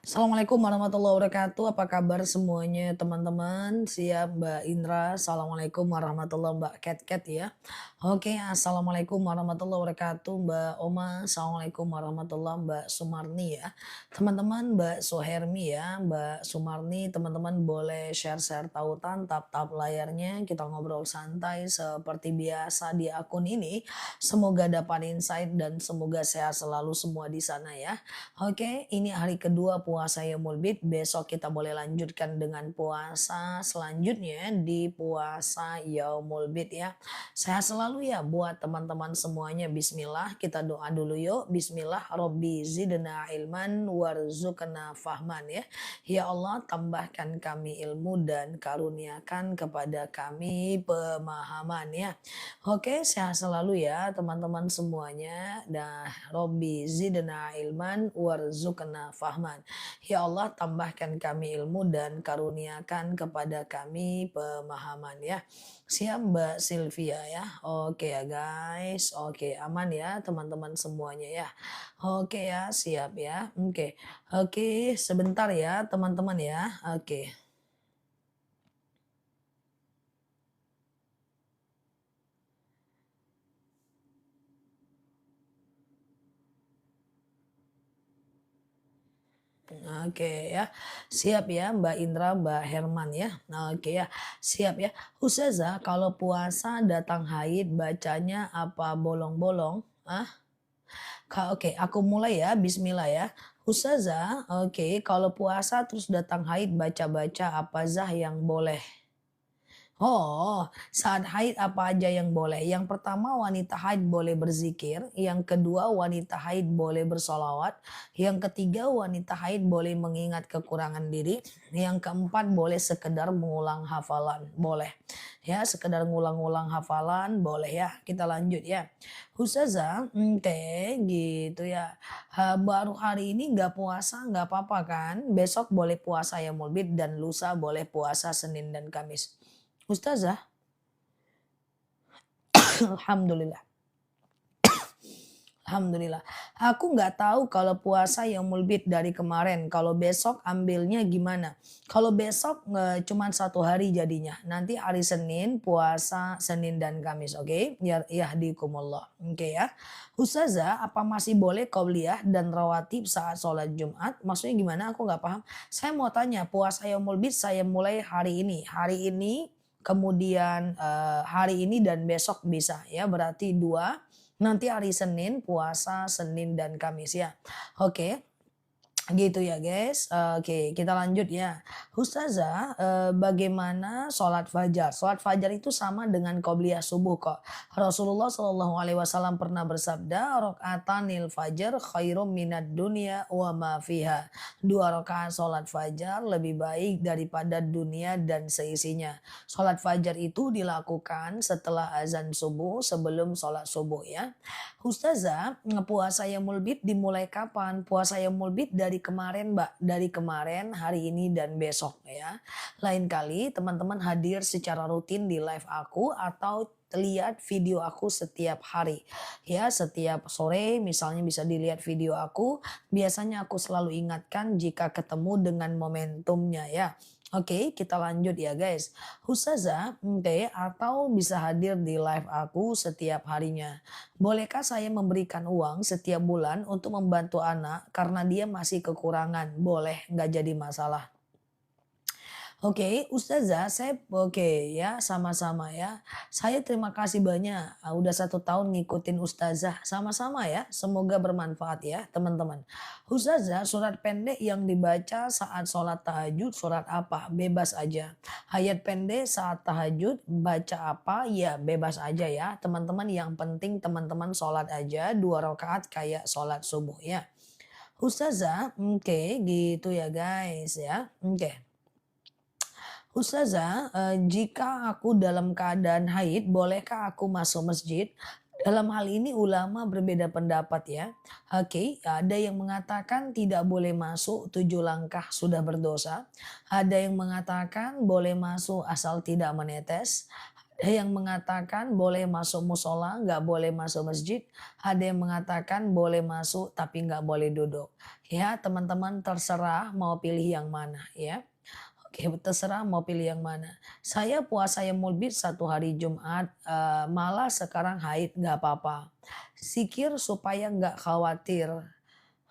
Assalamualaikum warahmatullahi wabarakatuh. Apa kabar semuanya teman-teman? Siap Mbak Indra. Assalamualaikum warahmatullahi Mbak Cat ya. Oke, Assalamualaikum warahmatullahi wabarakatuh Mbak Oma. Assalamualaikum warahmatullahi Mbak Sumarni ya. Teman-teman Mbak Suhermi ya, Mbak Sumarni, teman-teman boleh share-share tautan, tap-tap layarnya. Kita ngobrol santai seperti biasa di akun ini. Semoga dapat insight dan semoga sehat selalu semua di sana ya. Oke, ini hari kedua puasa Yaumul Bid. Besok kita boleh lanjutkan dengan puasa selanjutnya di puasa Yaumul Bid ya. Sehat selalu ya buat teman-teman semuanya. Bismillah, kita doa dulu yuk. Bismillah, Robbi zidna ilman warzuqna fahman ya. Ya Allah, tambahkan kami ilmu dan karuniakan kepada kami pemahaman ya. Oke, sehat selalu ya teman-teman semuanya. Dah, Robbi zidna ilman warzuqna fahman. Ya Allah, tambahkan kami ilmu dan karuniakan kepada kami pemahaman ya. Siap Mbak Sylvia ya. Oke ya guys. Oke, aman ya teman-teman semuanya ya. Oke ya, siap ya. Oke. Oke, sebentar ya teman-teman ya. Oke. Oke ya, siap ya Mbak Indra, Mbak Herman ya. Oke ya, siap ya. Ustazah, kalau puasa datang haid bacanya apa bolong-bolong? Ah, oke, aku mulai ya. Bismillah ya. Ustazah, oke, kalau puasa terus datang haid baca-baca apa zah yang boleh? Oh, saat haid apa aja yang boleh? Yang pertama wanita haid boleh berzikir, yang kedua wanita haid boleh bersolawat, yang ketiga wanita haid boleh mengingat kekurangan diri, yang keempat boleh sekedar mengulang hafalan, boleh. Ya, sekedar ngulang-ngulang hafalan, boleh ya. Kita lanjut ya. Ustazah, oke gitu ya. Baru hari ini nggak puasa nggak apa-apa kan? Besok boleh puasa ya mulbid dan lusa boleh puasa Senin dan Kamis. Ustazah, alhamdulillah. Alhamdulillah. Aku nggak tahu kalau puasa Yaumul Bid dari kemarin. Kalau besok ambilnya gimana? Kalau besok cuman 1 hari jadinya. Nanti hari Senin puasa Senin dan Kamis. Oke? Ya yahdikumullah. Oke ya. Ustazah, apa masih boleh qabliyah dan rawatib saat sholat Jumat? Maksudnya gimana? Aku nggak paham. Saya mau tanya, puasa Yaumul Bid saya mulai hari ini. Hari ini kemudian hari ini dan besok bisa ya. Berarti dua. Nanti hari Senin puasa Senin dan Kamis ya. Oke. Gitu ya guys. Oke, kita lanjut ya. Ustazah, bagaimana sholat fajar? Sholat fajar itu sama dengan qobliyah subuh kok. Rasulullah Shallallahu Alaihi Wasallam pernah bersabda, rokaatanil fajar khairum minad dunya wa ma fiha. 2 rakaat sholat fajar lebih baik daripada dunia dan seisinya. Sholat fajar itu dilakukan setelah azan subuh sebelum sholat subuh ya. Ustazah, puasa Yaumul Bid dimulai kapan? Puasa Yaumul Bid dari kemarin, Mbak. Dari kemarin, hari ini, dan besok ya. Lain kali teman-teman hadir secara rutin di live aku atau lihat video aku setiap hari. Ya, setiap sore misalnya bisa dilihat video aku. Biasanya aku selalu ingatkan jika ketemu dengan momentumnya ya. Oke, kita lanjut ya guys. Ustazah, oke, atau bisa hadir di live aku setiap harinya. Bolehkah saya memberikan uang setiap bulan untuk membantu anak karena dia masih kekurangan? Boleh, nggak jadi masalah. Oke, Ustazah, saya oke ya, sama-sama ya. Saya terima kasih banyak, udah 1 tahun ngikutin Ustazah. Sama-sama ya, semoga bermanfaat ya teman-teman. Ustazah, surat pendek yang dibaca saat sholat tahajud, surat apa? Bebas aja. Ayat pendek saat tahajud, baca apa? Ya bebas aja ya teman-teman. Yang penting teman-teman sholat aja 2 rakaat kayak sholat subuh ya. Ustazah, oke gitu ya guys ya. Oke. Ustazah, jika aku dalam keadaan haid, bolehkah aku masuk masjid? Dalam hal ini ulama berbeda pendapat ya. Oke, ada yang mengatakan tidak boleh masuk 7 langkah sudah berdosa. Ada yang mengatakan boleh masuk asal tidak menetes. Ada yang mengatakan boleh masuk musola, nggak boleh masuk masjid. Ada yang mengatakan boleh masuk tapi nggak boleh duduk. Ya, teman-teman terserah mau pilih yang mana ya. Oke, terserah mau pilih yang mana. Saya puasa yang mulbit 1 hari Jumat, malah sekarang haid nggak apa-apa. Zikir supaya nggak khawatir.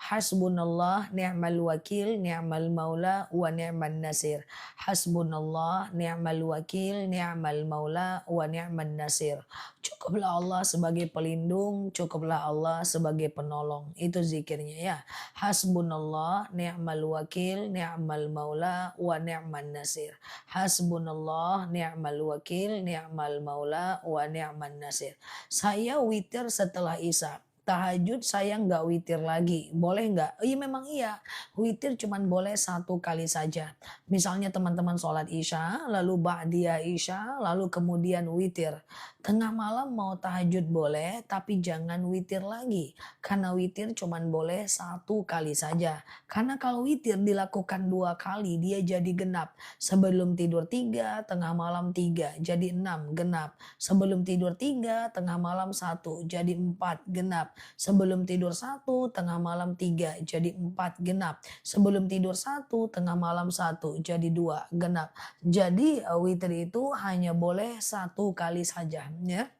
Hasbunallah ni'mal wakil ni'mal maula wa ni'man nasir. Hasbunallah ni'mal wakil ni'mal maula wa ni'man nasir. Cukuplah Allah sebagai pelindung, cukuplah Allah sebagai penolong. Itu zikirnya ya. Hasbunallah ni'mal wakil ni'mal maula wa ni'man nasir. Hasbunallah ni'mal wakil ni'mal maula wa ni'man nasir. Saya witir setelah Isya. Tahajud saya nggak witir lagi, boleh nggak? Iya memang iya, witir cuman boleh 1 kali saja. Misalnya teman-teman sholat Isya, lalu ba'diyah Isya, lalu kemudian witir. Tengah malam mau tahajud boleh, tapi jangan witir lagi. Karena witir cuman boleh 1 kali saja. Karena kalau witir dilakukan 2 kali, dia jadi genap. Sebelum tidur 3, tengah malam 3, jadi 6, genap. Sebelum tidur 3, tengah malam 1, jadi 4, genap. Sebelum tidur 1, tengah malam 3, jadi 4, genap. Sebelum tidur 1, tengah malam 1, jadi 2, genap. Jadi witir itu hanya boleh 1 kali saja ya.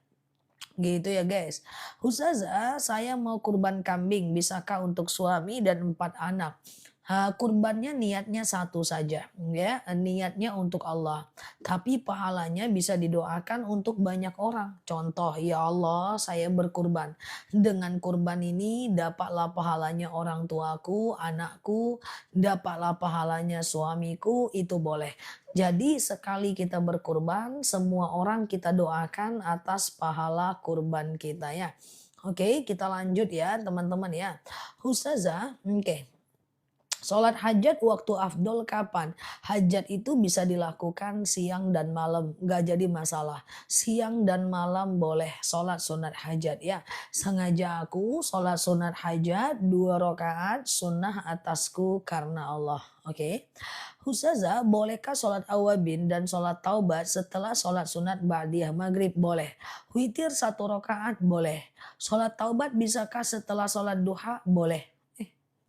Gitu ya guys. Ustazah, saya mau kurban kambing, bisakah untuk suami dan 4 anak? Kurbannya niatnya satu saja ya, niatnya untuk Allah. Tapi pahalanya bisa didoakan untuk banyak orang. Contoh, ya Allah saya berkurban. Dengan kurban ini dapatlah pahalanya orang tuaku, anakku, dapatlah pahalanya suamiku, itu boleh. Jadi sekali kita berkurban, semua orang kita doakan atas pahala kurban kita ya. Oke, kita lanjut ya teman-teman ya. Ustazah, oke. Sholat hajat waktu afdol kapan? Hajat itu bisa dilakukan siang dan malam, nggak jadi masalah. Siang dan malam boleh sholat sunat hajat ya. Sengaja aku sholat sunat hajat 2 rakaat sunnah atasku karena Allah. Oke. Ustazah, bolehkah sholat awabin dan sholat taubat setelah sholat sunat ba'diyah maghrib? Boleh. Witir 1 rakaat? Boleh. Sholat taubat bisakah setelah sholat duha? Boleh.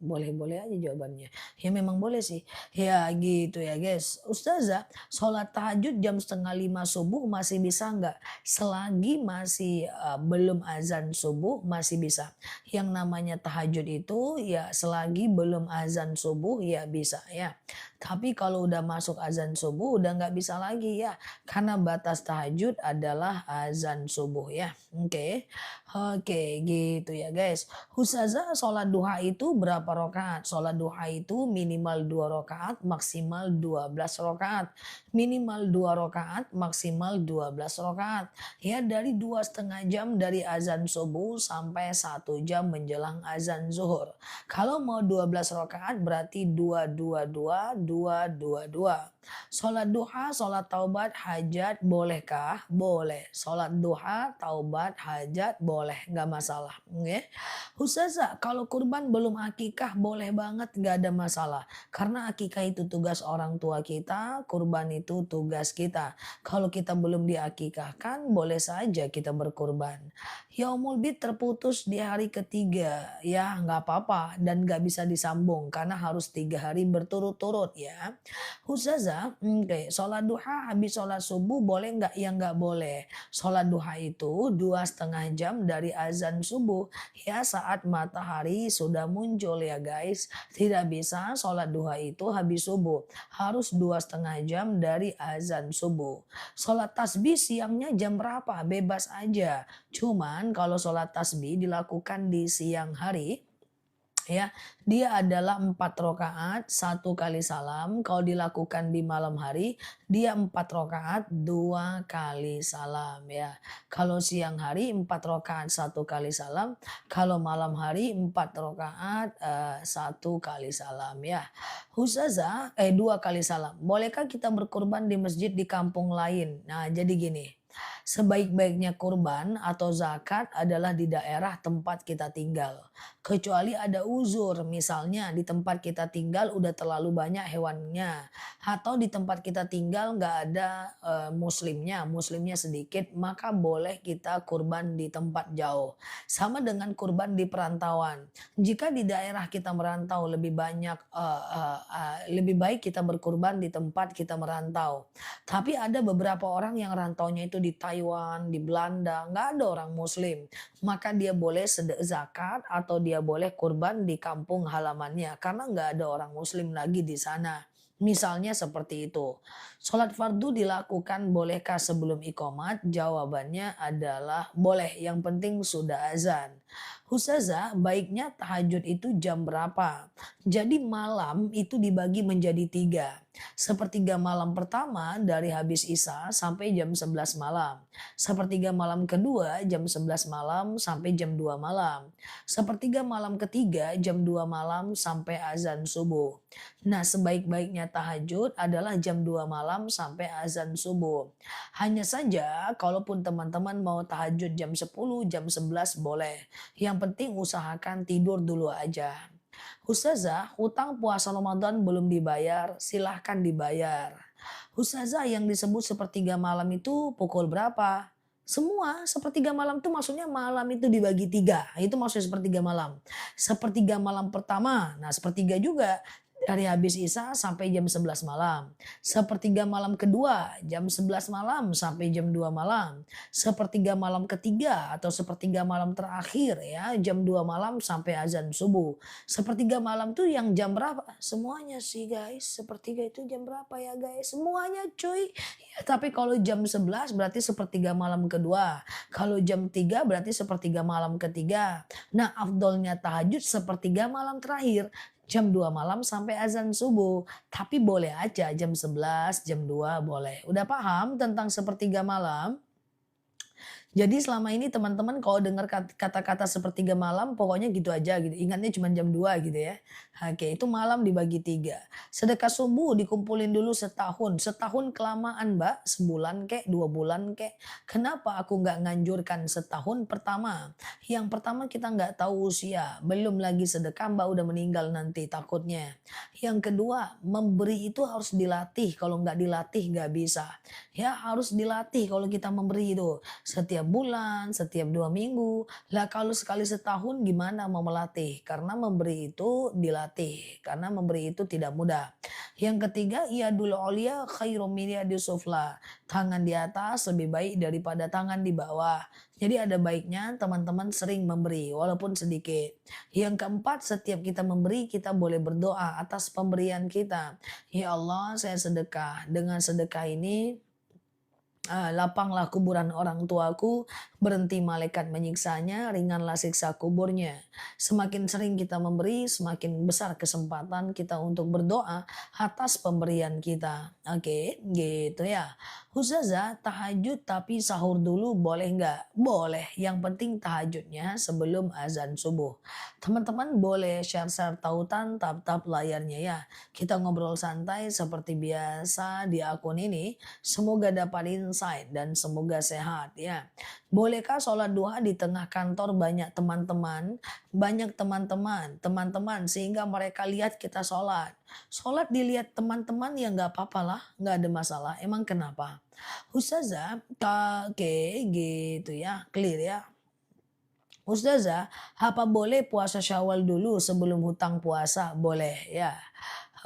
Boleh-boleh aja jawabannya. Ya memang boleh sih. Ya gitu ya guys. Ustazah, sholat tahajud jam 4:30 subuh masih bisa nggak? Selagi masih belum azan subuh masih bisa. Yang namanya tahajud itu ya selagi belum azan subuh ya bisa ya. Tapi kalau udah masuk azan subuh udah nggak bisa lagi ya. Karena batas tahajud adalah azan subuh ya. Oke. Oke gitu ya guys. Ustazah, sholat duha itu berapa rakaat? Sholat duha itu minimal 2 rakaat, maksimal 12 rakaat. Minimal 2 rakaat, maksimal 12 rakaat. Ya dari 2,5 jam dari azan subuh sampai 1 jam menjelang azan zuhur. Kalau mau 12 rakaat berarti 2, 2, 2, 2, 2, 2. Sholat duha, sholat taubat, hajat bolehkah? Boleh. Sholat duha, taubat, hajat boleh, nggak masalah. Oke. Ustazah, kalau kurban belum akikah boleh banget, nggak ada masalah. Karena akikah itu tugas orang tua kita, kurban itu tugas kita. Kalau kita belum diakikahkan, boleh saja kita berkurban. Yaumul bid terputus di hari ketiga, ya nggak apa-apa dan nggak bisa disambung karena harus 3 hari berturut-turut ya. Ustazah, oke, sholat duha habis sholat subuh boleh nggak? Ya nggak boleh. Sholat duha itu 2,5 jam dari azan subuh. Ya saat matahari sudah muncul ya guys. Tidak bisa sholat duha itu habis subuh. Harus 2,5 jam dari azan subuh. Sholat tasbih siangnya jam berapa? Bebas aja. Cuman kalau sholat tasbih dilakukan di siang hari, ya, dia adalah 4 rakaat 1 kali salam. Kalau dilakukan di malam hari, dia 4 rakaat 2 kali salam ya. Kalau siang hari 4 rakaat 1 kali salam. Kalau malam hari 4 rakaat 1 kali salam ya. Ustazah, 2 kali salam. Bolehkah kita berkurban di masjid di kampung lain? Nah, jadi gini. Sebaik-baiknya kurban atau zakat adalah di daerah tempat kita tinggal. Kecuali ada uzur, misalnya di tempat kita tinggal udah terlalu banyak hewannya, atau di tempat kita tinggal nggak ada muslimnya sedikit, maka boleh kita kurban di tempat jauh. Sama dengan kurban di perantauan. Jika di daerah kita merantau lebih banyak, lebih baik kita berkurban di tempat kita merantau. Tapi ada beberapa orang yang rantaunya itu di Taiwan, di Belanda, nggak ada orang muslim. Maka dia boleh zakat atau dia boleh kurban di kampung halamannya karena nggak ada orang muslim lagi di sana. Misalnya seperti itu. Sholat fardu dilakukan bolehkah sebelum iqomat? Jawabannya adalah boleh, yang penting sudah azan. Ustazah, baiknya tahajud itu jam berapa? Jadi malam itu dibagi menjadi tiga. Sepertiga malam pertama dari habis Isya sampai jam 11 malam. Sepertiga malam kedua jam 11 malam sampai jam 2 malam. Sepertiga malam ketiga jam 2 malam sampai azan subuh. Nah, sebaik-baiknya tahajud adalah jam 2 malam sampai azan subuh. Hanya saja kalaupun teman-teman mau tahajud jam 10, jam 11 boleh. Yang penting usahakan tidur dulu aja. Ustazah, hutang puasa Ramadan belum dibayar, silahkan dibayar. Ustazah, yang disebut sepertiga malam itu pukul berapa? Semua sepertiga malam itu maksudnya malam itu dibagi tiga. Itu maksudnya sepertiga malam. Sepertiga malam pertama, nah sepertiga juga dari habis Isya sampai jam 11 malam. Sepertiga malam kedua jam 11 malam sampai jam 2 malam. Sepertiga malam ketiga atau sepertiga malam terakhir ya jam 2 malam sampai azan subuh. Sepertiga malam tuh yang jam berapa? Semuanya sih guys. Sepertiga itu jam berapa ya guys? Semuanya cuy. Ya, tapi kalau jam 11 berarti sepertiga malam kedua. Kalau jam 3 berarti sepertiga malam ketiga. Nah, afdolnya tahajud sepertiga malam terakhir. Jam 2 malam sampai azan subuh. Tapi boleh aja jam 11, jam 2 boleh. Udah paham tentang sepertiga malam? Jadi selama ini teman-teman kalau dengar kata-kata sepertiga malam pokoknya gitu aja gitu. Ingatnya cuma jam 2 gitu ya. Oke, itu malam dibagi 3. Sedekah subuh dikumpulin dulu setahun. Setahun kelamaan Mbak, sebulan kek, 2 bulan kek. Kenapa aku nggak nganjurkan setahun? Pertama, yang pertama kita nggak tahu usia. Belum lagi sedekah Mbak udah meninggal nanti takutnya. Yang kedua, memberi itu harus dilatih. Kalau nggak dilatih nggak bisa. Ya harus dilatih kalau kita memberi itu. Setiap bulan, setiap 2 minggu. Lah kalau sekali setahun gimana mau melatih? Karena memberi itu dilatih. Karena memberi itu tidak mudah. Yang ketiga, iyadul ulia khairum min yadis sufla. Tangan di atas lebih baik daripada tangan di bawah. Jadi ada baiknya teman-teman sering memberi walaupun sedikit. Yang keempat, setiap kita memberi kita boleh berdoa atas pemberian kita. Ya Allah, saya sedekah. Dengan sedekah ini lapanglah kuburan orang tuaku, berhenti malaikat menyiksanya, ringanlah siksa kuburnya. Semakin sering kita memberi, semakin besar kesempatan kita untuk berdoa atas pemberian kita. Oke, gitu ya. Ustazah, tahajud tapi sahur dulu boleh nggak? Boleh, yang penting tahajudnya sebelum azan subuh. Teman-teman boleh share-share tautan tap-tap layarnya ya. Kita ngobrol santai seperti biasa di akun ini. Semoga dapat insight dan semoga sehat ya. Bolehkah sholat duha di tengah kantor banyak teman-teman? Banyak teman-teman sehingga mereka lihat kita sholat. Sholat dilihat teman-teman ya nggak apa-apa lah, nggak ada masalah. Emang kenapa? Ustazah, oke gitu ya, clear ya. Ustazah, apa boleh puasa Syawal dulu sebelum hutang puasa? Boleh ya.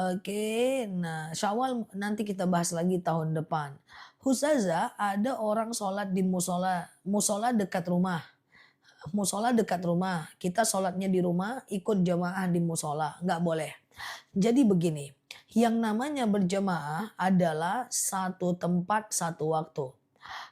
Oke, nah Syawal nanti kita bahas lagi tahun depan. Ustazah, ada orang sholat di musola, musola dekat rumah. Musola dekat rumah, kita sholatnya di rumah, ikut jamaah di musola, nggak boleh. Jadi begini, yang namanya berjamaah adalah satu tempat, satu waktu.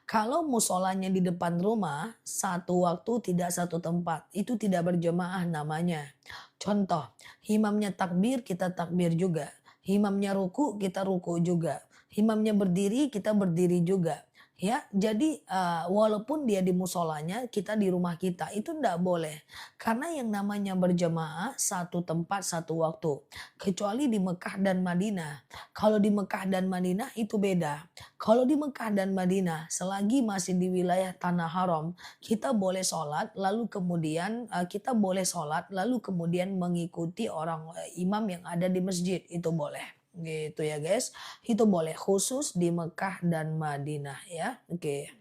Kalau musolanya di depan rumah, satu waktu tidak satu tempat. Itu tidak berjamaah namanya. Contoh, imamnya takbir, kita takbir juga. Imamnya ruku, kita ruku juga. Imamnya berdiri, kita berdiri juga. Ya, jadi, walaupun dia di musolanya, kita di rumah kita, itu ndak boleh. Karena yang namanya berjamaah satu tempat, satu waktu. Kecuali di Mekah dan Madinah. Kalau di Mekah dan Madinah itu beda. Kalau di Mekah dan Madinah, selagi masih di wilayah tanah haram, kita boleh sholat, lalu kemudian, kita boleh sholat, lalu kemudian mengikuti orang imam yang ada di masjid, itu boleh. Gitu ya guys. Itu boleh khusus di Mekah dan Madinah ya. Oke.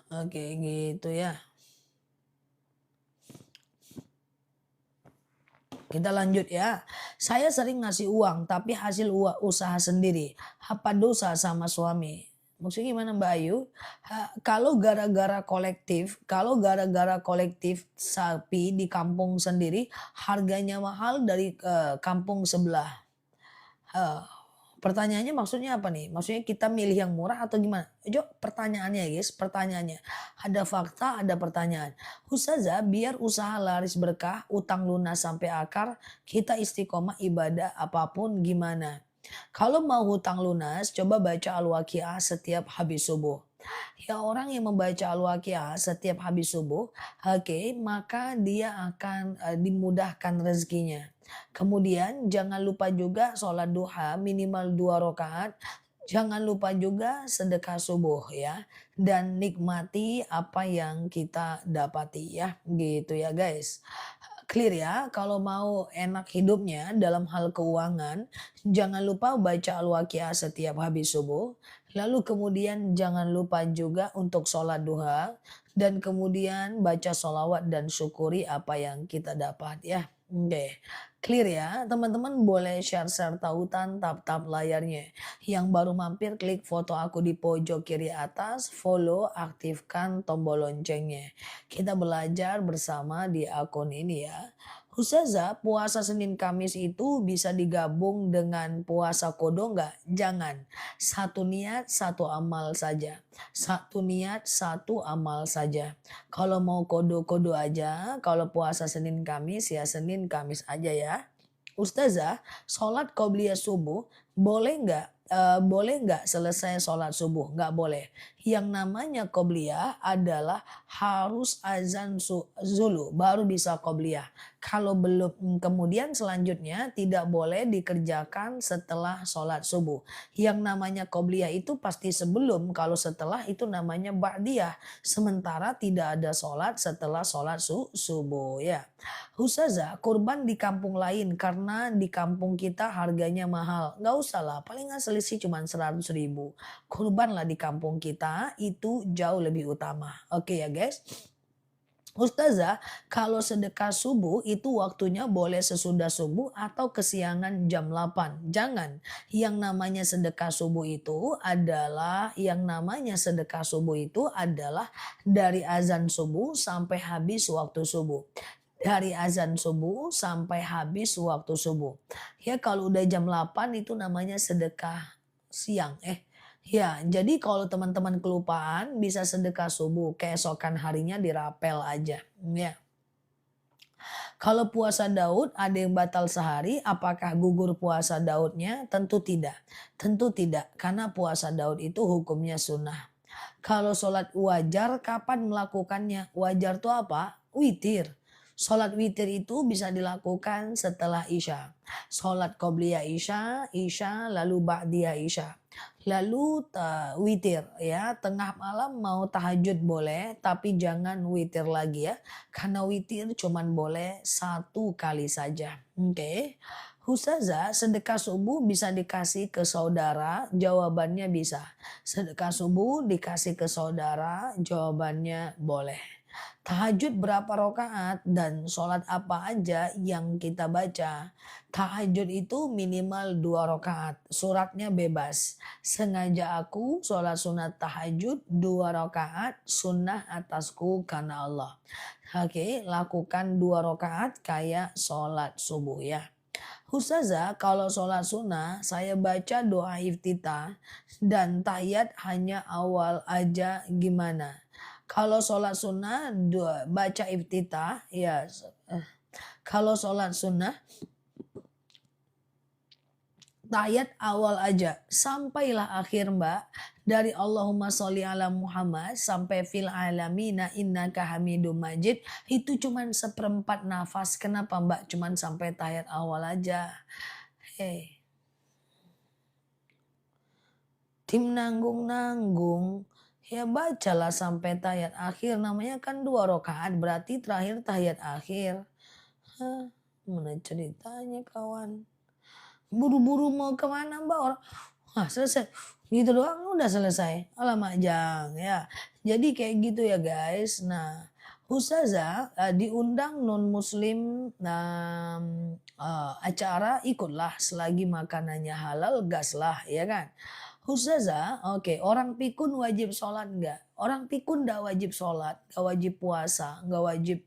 Oke gitu ya. Kita lanjut ya. Saya sering ngasih uang tapi hasil usaha sendiri. Apa dosa sama suami? Maksudnya gimana Mbak Ayu? Kalau gara-gara kolektif sapi di kampung sendiri harganya mahal dari kampung sebelah. Eh, Pertanyaannya maksudnya apa nih? Maksudnya kita milih yang murah atau gimana? Jo, pertanyaannya ya guys, pertanyaannya. Ada fakta, ada pertanyaan. Ustazah, biar usaha laris berkah, utang lunas sampai akar, kita istiqomah ibadah apapun gimana? Kalau mau hutang lunas, coba baca Al-Waqiah setiap habis subuh. Ya orang yang membaca Al-Waqiah setiap habis subuh, oke, maka dia akan dimudahkan rezekinya. Kemudian jangan lupa juga sholat duha minimal 2 rakaat. Jangan lupa juga sedekah subuh ya. Dan nikmati apa yang kita dapati ya. Gitu ya guys. Clear ya, kalau mau enak hidupnya dalam hal keuangan, jangan lupa baca Al-Waqiah setiap habis subuh. Lalu kemudian jangan lupa juga untuk sholat duha. Dan kemudian baca sholawat dan syukuri apa yang kita dapat ya. Oke, clear ya. Teman-teman boleh share-share tautan tap-tap layarnya. Yang baru mampir klik foto aku di pojok kiri atas, follow, aktifkan tombol loncengnya. Kita belajar bersama di akun ini ya. Ustazah, puasa Senin Kamis itu bisa digabung dengan puasa kodo nggak? Jangan. Satu niat, satu amal saja. Satu niat, satu amal saja. Kalau mau kodo-kodo aja, kalau puasa Senin Kamis ya Senin Kamis aja ya. Ustazah, sholat qobliyah subuh boleh nggak? Boleh nggak selesai sholat subuh? Nggak boleh. Yang namanya qobliyah adalah harus azan zulu baru bisa qobliyah. Kalau belum kemudian selanjutnya tidak boleh dikerjakan setelah sholat subuh. Yang namanya qobliyah itu pasti sebelum, kalau setelah itu namanya ba'diyah. Sementara tidak ada sholat setelah sholat subuh ya. Ustazah, kurban di kampung lain karena di kampung kita harganya mahal. Nggak usah lah, palingan selisih cuma 100.000. Kurban lah di kampung kita itu jauh lebih utama. Oke ya guys. Ustazah, kalau sedekah subuh itu waktunya boleh sesudah subuh atau kesiangan jam 8. Jangan. Yang namanya sedekah subuh itu adalah dari azan subuh sampai habis waktu subuh. Dari azan subuh sampai habis waktu subuh. Ya kalau udah jam 8 itu namanya sedekah siang. Ya, jadi kalau teman-teman kelupaan bisa sedekah subuh, keesokan harinya dirapel aja. Ya. Kalau puasa Daud ada yang batal sehari, apakah gugur puasa Daudnya? Tentu tidak. Tentu tidak, karena puasa Daud itu hukumnya sunnah. Kalau sholat wajar, kapan melakukannya? Wajar itu apa? Witir. Sholat witir itu bisa dilakukan setelah Isya. Sholat qobliyah Isya, Isya, lalu ba'diyah Isya. Lalu witir ya, tengah malam mau tahajud boleh, tapi jangan witir lagi ya. Karena witir cuman boleh 1 kali saja. Oke. Ustazah, sedekah subuh bisa dikasih ke saudara? Jawabannya bisa. Sedekah subuh dikasih ke saudara? Jawabannya boleh. Tahajud berapa rakaat dan sholat apa aja yang kita baca? Tahajud itu minimal 2 rakaat. Suratnya bebas. Sengaja aku sholat sunat tahajud 2 rakaat. Sunnah atasku karena Allah. Oke, lakukan 2 rakaat kayak sholat subuh ya. Ustazah, kalau sholat sunnah saya baca doa iftitah dan tahiyat hanya awal aja gimana? Kalau sholat sunnah baca iftitah ya kalau sholat sunnah tahiyat awal aja, sampailah akhir Mbak. Dari Allahumma sholli ala Muhammad sampai fil alamina innaka hamidum majid, itu cuman seperempat nafas. Kenapa Mbak cuman sampai tahiyat awal aja? Hei, tim nanggung-nanggung. Ya bacalah sampai tahiyat akhir, namanya kan 2 rakaat, berarti terakhir tahiyat akhir. Hah, mana ceritanya kawan? Buru-buru mau kemana Mbak? Orang, wah selesai. Gitu doang udah selesai. Alamak Jang ya. Jadi kayak gitu ya guys. Nah, Ustazah diundang non muslim acara ikutlah selagi makanannya halal gas lah ya kan. Ustazah, oke, orang pikun wajib sholat nggak? Orang pikun nggak wajib sholat, nggak wajib puasa, nggak wajib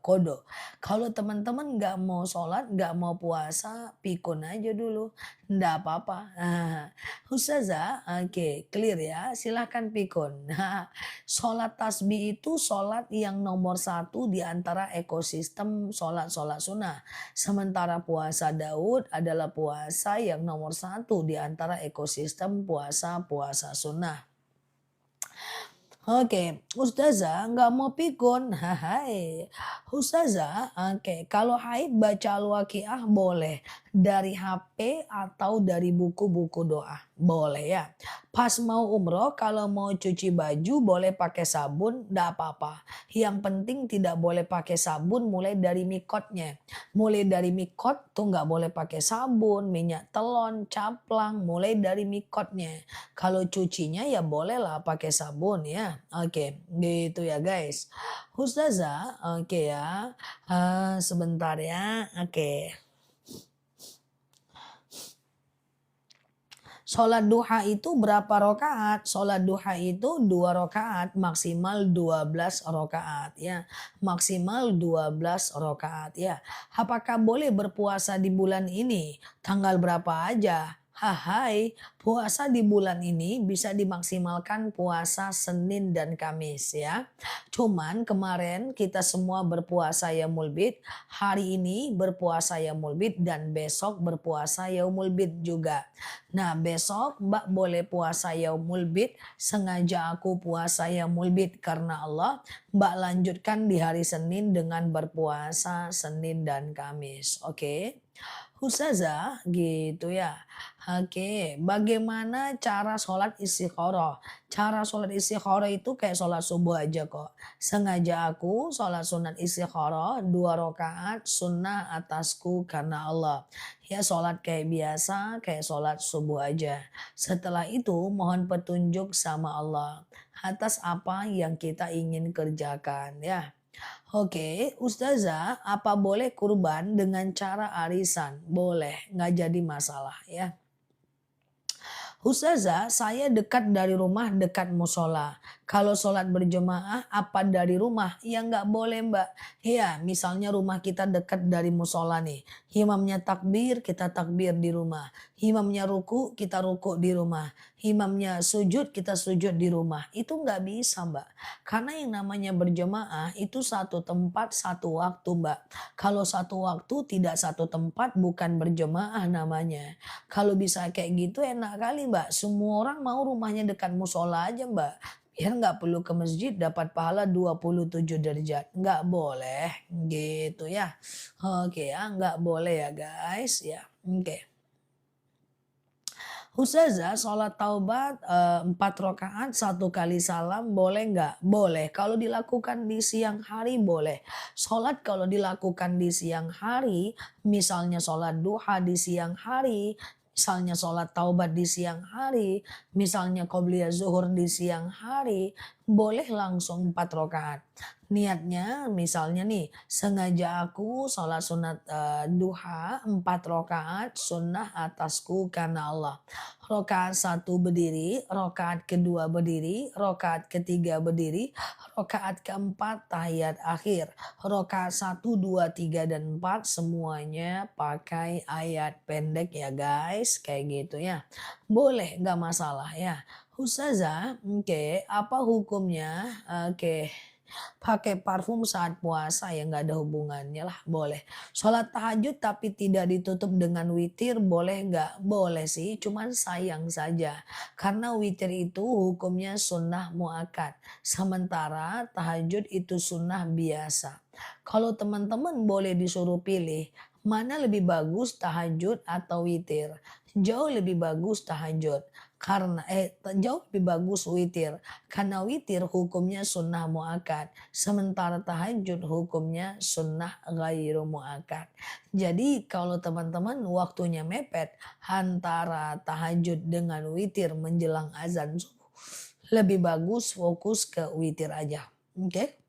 kodo. Kalau teman-teman nggak mau sholat, nggak mau puasa, pikun aja dulu, nggak apa-apa. Ustazah, oke, clear ya, silahkan pikun. Nah, sholat tasbih itu sholat yang nomor satu di antara ekosistem sholat-sholat sunnah. Sementara puasa Daud adalah puasa yang nomor satu di antara ekosistem puasa-puasa sunnah. Oke, Ustazah nggak mau pikun. Hai, Ustazah, oke, kalau haid baca Al-Waqiah boleh dari HP atau dari buku-buku doa. Boleh ya. Pas mau umroh, kalau mau cuci baju boleh pakai sabun, nggak apa-apa. Yang penting tidak boleh pakai sabun mulai dari mikotnya. Mulai dari mikot tuh nggak boleh pakai sabun, minyak telon, caplang, mulai dari mikotnya. Kalau cucinya ya bolehlah pakai sabun ya. Oke, gitu ya guys. Ustazah, oke ya. Sebentar ya. Oke. Sholat duha itu berapa rokaat? Sholat duha itu 2 rokaat, maksimal 12 rokaat ya. Maksimal 12 rokaat ya. Apakah boleh berpuasa di bulan ini? Tanggal berapa aja? Hai, puasa di bulan ini bisa dimaksimalkan puasa Senin dan Kamis ya. Cuman kemarin kita semua berpuasa Yaumul Bid, hari ini berpuasa Yaumul Bid dan besok berpuasa Yaumul Bid juga. Nah besok Mbak boleh puasa Yaumul Bid, sengaja aku puasa Yaumul Bid karena Allah. Mbak lanjutkan di hari Senin dengan berpuasa Senin dan Kamis. Oke. Ustazah gitu ya. Oke, bagaimana cara sholat istikharah? Cara sholat istikharah itu kayak sholat subuh aja kok. Sengaja aku sholat sunat istikharah 2 rakaat sunnah atasku karena Allah. Ya sholat kayak biasa, kayak sholat subuh aja. Setelah itu mohon petunjuk sama Allah atas apa yang kita ingin kerjakan ya. Oke, Ustazah, apa boleh kurban dengan cara arisan? Boleh, nggak jadi masalah ya. Ustazah, saya dekat dari rumah, dekat musola. Kalau sholat berjemaah, apa dari rumah? Ya nggak boleh mbak. Ya, misalnya rumah kita dekat dari musola nih. Imamnya takbir, kita takbir di rumah. Imamnya ruku, kita ruku di rumah. Imamnya sujud, kita sujud di rumah. Itu nggak bisa mbak. Karena yang namanya berjemaah itu satu tempat, satu waktu mbak. Kalau satu waktu tidak satu tempat, bukan berjemaah namanya. Kalau bisa kayak gitu enak kali Mbak, semua orang mau rumahnya dekat musola aja Mbak. Biar nggak perlu ke masjid dapat pahala 27 derajat. Nggak boleh gitu ya. Oke ya, nggak boleh ya guys ya. Oke. Ustazah sholat taubat 4 rakaat 1 kali salam boleh nggak? Boleh. Kalau dilakukan di siang hari boleh. Sholat kalau dilakukan di siang hari, misalnya sholat duha di siang hari, misalnya sholat taubat di siang hari, misalnya qobliyah zuhur di siang hari, boleh langsung 4 rakaat. Niatnya misalnya nih, sengaja aku sholat sunat duha 4 rakaat sunnah atasku karena Allah. Rokaat satu berdiri, rokaat kedua berdiri, rokaat ketiga berdiri, rokaat keempat tahiyat akhir. Rokaat satu, dua, tiga, dan empat semuanya pakai ayat pendek ya guys. Kayak gitu ya. Boleh, nggak masalah ya. Ustazah, oke, apa hukumnya? Oke. Pakai parfum saat puasa ya nggak ada hubungannya lah, boleh. Sholat tahajud tapi tidak ditutup dengan witir boleh nggak? Boleh sih, cuman sayang saja. Karena witir itu hukumnya sunnah muakkad. Sementara tahajud itu sunnah biasa. Kalau teman-teman boleh disuruh pilih, mana lebih bagus tahajud atau witir? Jauh lebih bagus tahajud. Jauh lebih bagus witir. Karena witir hukumnya sunnah muakkad. Sementara tahajud hukumnya sunnah ghairu muakkad. Jadi kalau teman-teman waktunya mepet antara tahajud dengan witir menjelang azan subuh, lebih bagus fokus ke witir aja. Oke?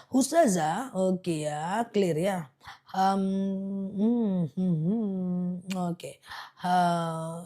Ustazah, oke ya, clear ya. Oke. Eh,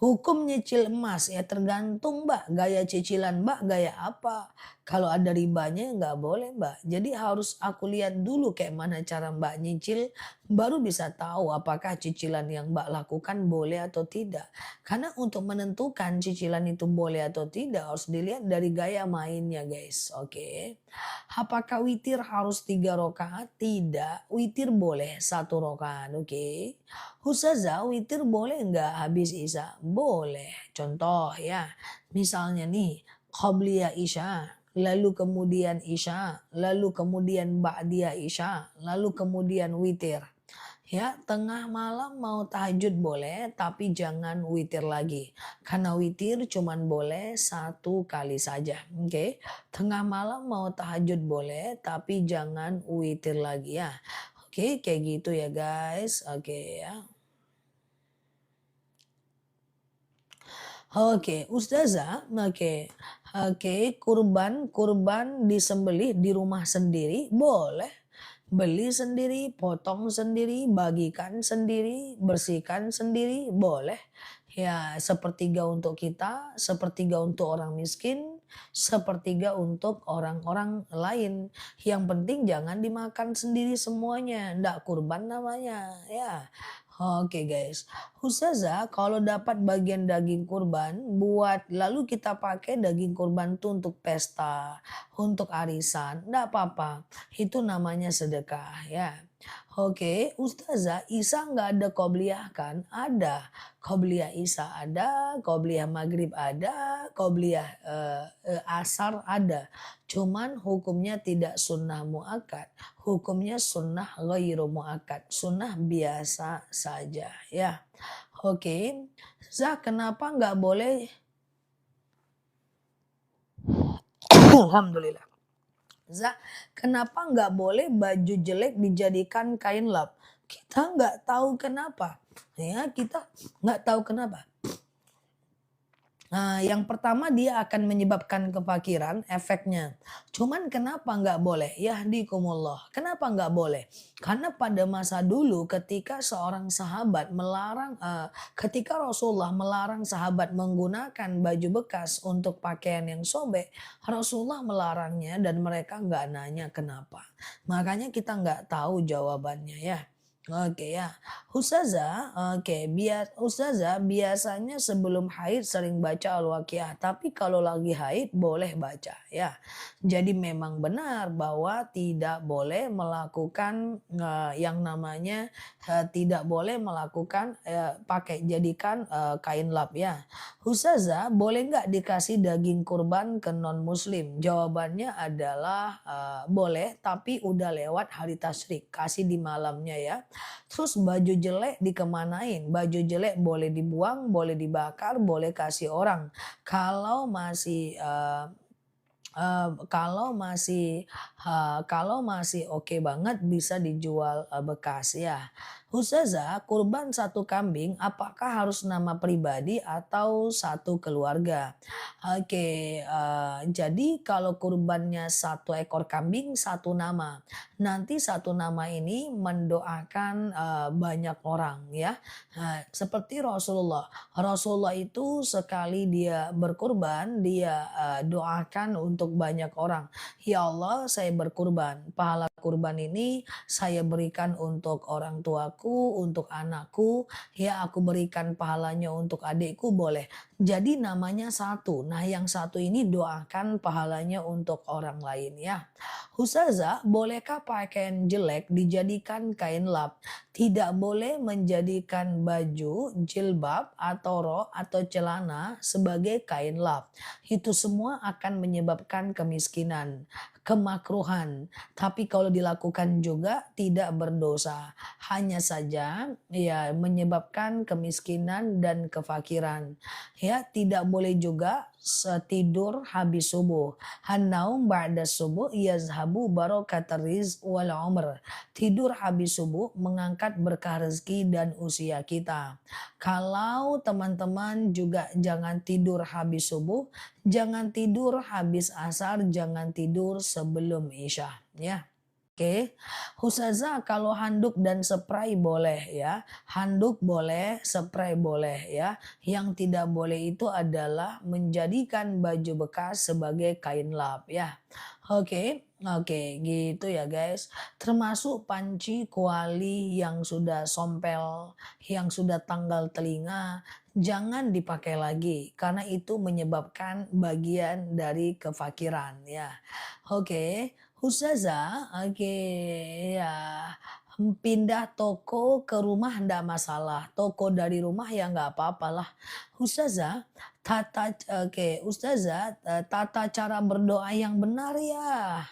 Hukum nyicil emas ya tergantung Mbak, gaya cicilan Mbak gaya apa. Kalau ada ribanya nggak boleh Mbak. Jadi harus aku lihat dulu kayak mana cara Mbak nyicil, baru bisa tahu apakah cicilan yang Mbak lakukan boleh atau tidak. Karena untuk menentukan cicilan itu boleh atau tidak harus dilihat dari gaya mainnya guys, oke. Apakah witir harus 3 rakaat? Tidak, witir boleh 1 rakaat, oke. Ustazah, witir boleh nggak habis Isya? Boleh. Contoh ya, misalnya nih, Qobliyah Isya, lalu kemudian Isya, lalu kemudian Ba'diyah Isya, lalu kemudian witir. Ya, tengah malam mau tahajud boleh, tapi jangan witir lagi. Karena witir cuman boleh 1 kali saja. Oke, tengah malam mau tahajud boleh, tapi jangan witir lagi ya. Oke, kayak gitu ya guys. Oke ya. Oke, Ustazah, oke, kurban disembelih di rumah sendiri boleh. Beli sendiri, potong sendiri, bagikan sendiri, bersihkan sendiri, boleh. Ya, sepertiga untuk kita, sepertiga untuk orang miskin, sepertiga untuk orang-orang lain. Yang penting jangan dimakan sendiri semuanya, ndak kurban namanya, ya. Oke guys, Ustazah kalau dapat bagian daging kurban buat lalu kita pakai daging kurban tuh untuk pesta, untuk arisan, ndak apa-apa. Itu namanya sedekah ya. Oke, Ustazah, Isa nggak ada qobliyah kan? Ada. Qobliyah Isa ada, qobliyah maghrib ada, qobliyah asar ada. Cuman hukumnya tidak sunnah muakkad. Hukumnya sunnah ghairu muakkad. Sunnah biasa saja ya. Oke, Zah kenapa nggak boleh? Alhamdulillah. Za, kenapa nggak boleh baju jelek dijadikan kain lap? Kita nggak tahu kenapa. Ya, kita nggak tahu kenapa. Nah, yang pertama dia akan menyebabkan kefakiran, efeknya. Cuman kenapa nggak boleh? Yahdikumullah. Kenapa nggak boleh? Karena pada masa dulu ketika seorang sahabat ketika Rasulullah melarang sahabat menggunakan baju bekas untuk pakaian yang sobek, Rasulullah melarangnya dan mereka nggak nanya kenapa. Makanya kita nggak tahu jawabannya ya. Oke ya, Ustazah biasanya sebelum haid sering baca Al-Waqiah, tapi kalau lagi haid boleh baca ya. Jadi memang benar bahwa tidak boleh melakukan yang namanya tidak boleh melakukan jadikan kain lap ya. Ustazah boleh nggak dikasih daging kurban ke non muslim? Jawabannya adalah boleh, tapi udah lewat hari tasyrik, kasih di malamnya ya. Terus baju jelek dikemanain? Baju jelek boleh dibuang, boleh dibakar, boleh kasih orang. Kalau masih kalau masih oke banget bisa dijual bekas ya. Ustazah, kurban 1 kambing apakah harus nama pribadi atau satu keluarga? Oke, jadi kalau kurbannya 1 ekor kambing 1 nama. Nanti 1 nama ini mendoakan banyak orang ya. Seperti Rasulullah. Rasulullah itu sekali dia berkurban, dia doakan untuk banyak orang. Ya Allah, saya berkurban. Pahala kurban ini saya berikan untuk orang tuaku, aku, untuk anakku, ya aku berikan pahalanya untuk adikku boleh. Jadi namanya satu. Nah yang satu ini doakan pahalanya untuk orang lain ya. Ustazah, bolehkah pakaian jelek dijadikan kain lap? Tidak boleh menjadikan baju, jilbab, atau rok atau celana sebagai kain lap. Itu semua akan menyebabkan kemiskinan, kemakruhan. Tapi kalau dilakukan juga tidak berdosa. Hanya saja ya menyebabkan kemiskinan dan kefakiran. Ya, tidak boleh juga tidur habis subuh. Hanaum ba'da subuh yazhabu barakatar rizq wal umr. Tidur habis subuh mengangkat berkah rezeki dan usia kita. Kalau teman-teman juga jangan tidur habis subuh, jangan tidur habis asar, jangan tidur sebelum isya ya. Oke, Ustazah kalau handuk dan spray boleh ya. Handuk boleh, spray boleh ya. Yang tidak boleh itu adalah menjadikan baju bekas sebagai kain lap ya. Oke, gitu ya guys. Termasuk panci kuali yang sudah sompel, yang sudah tanggal telinga, jangan dipakai lagi karena itu menyebabkan bagian dari kefakiran ya. Oke, Ustazah, oke ya. Pindah toko ke rumah ndak masalah. Toko dari rumah ya nggak apa-apalah. Ustazah, Ustazah, tata cara berdoa yang benar ya.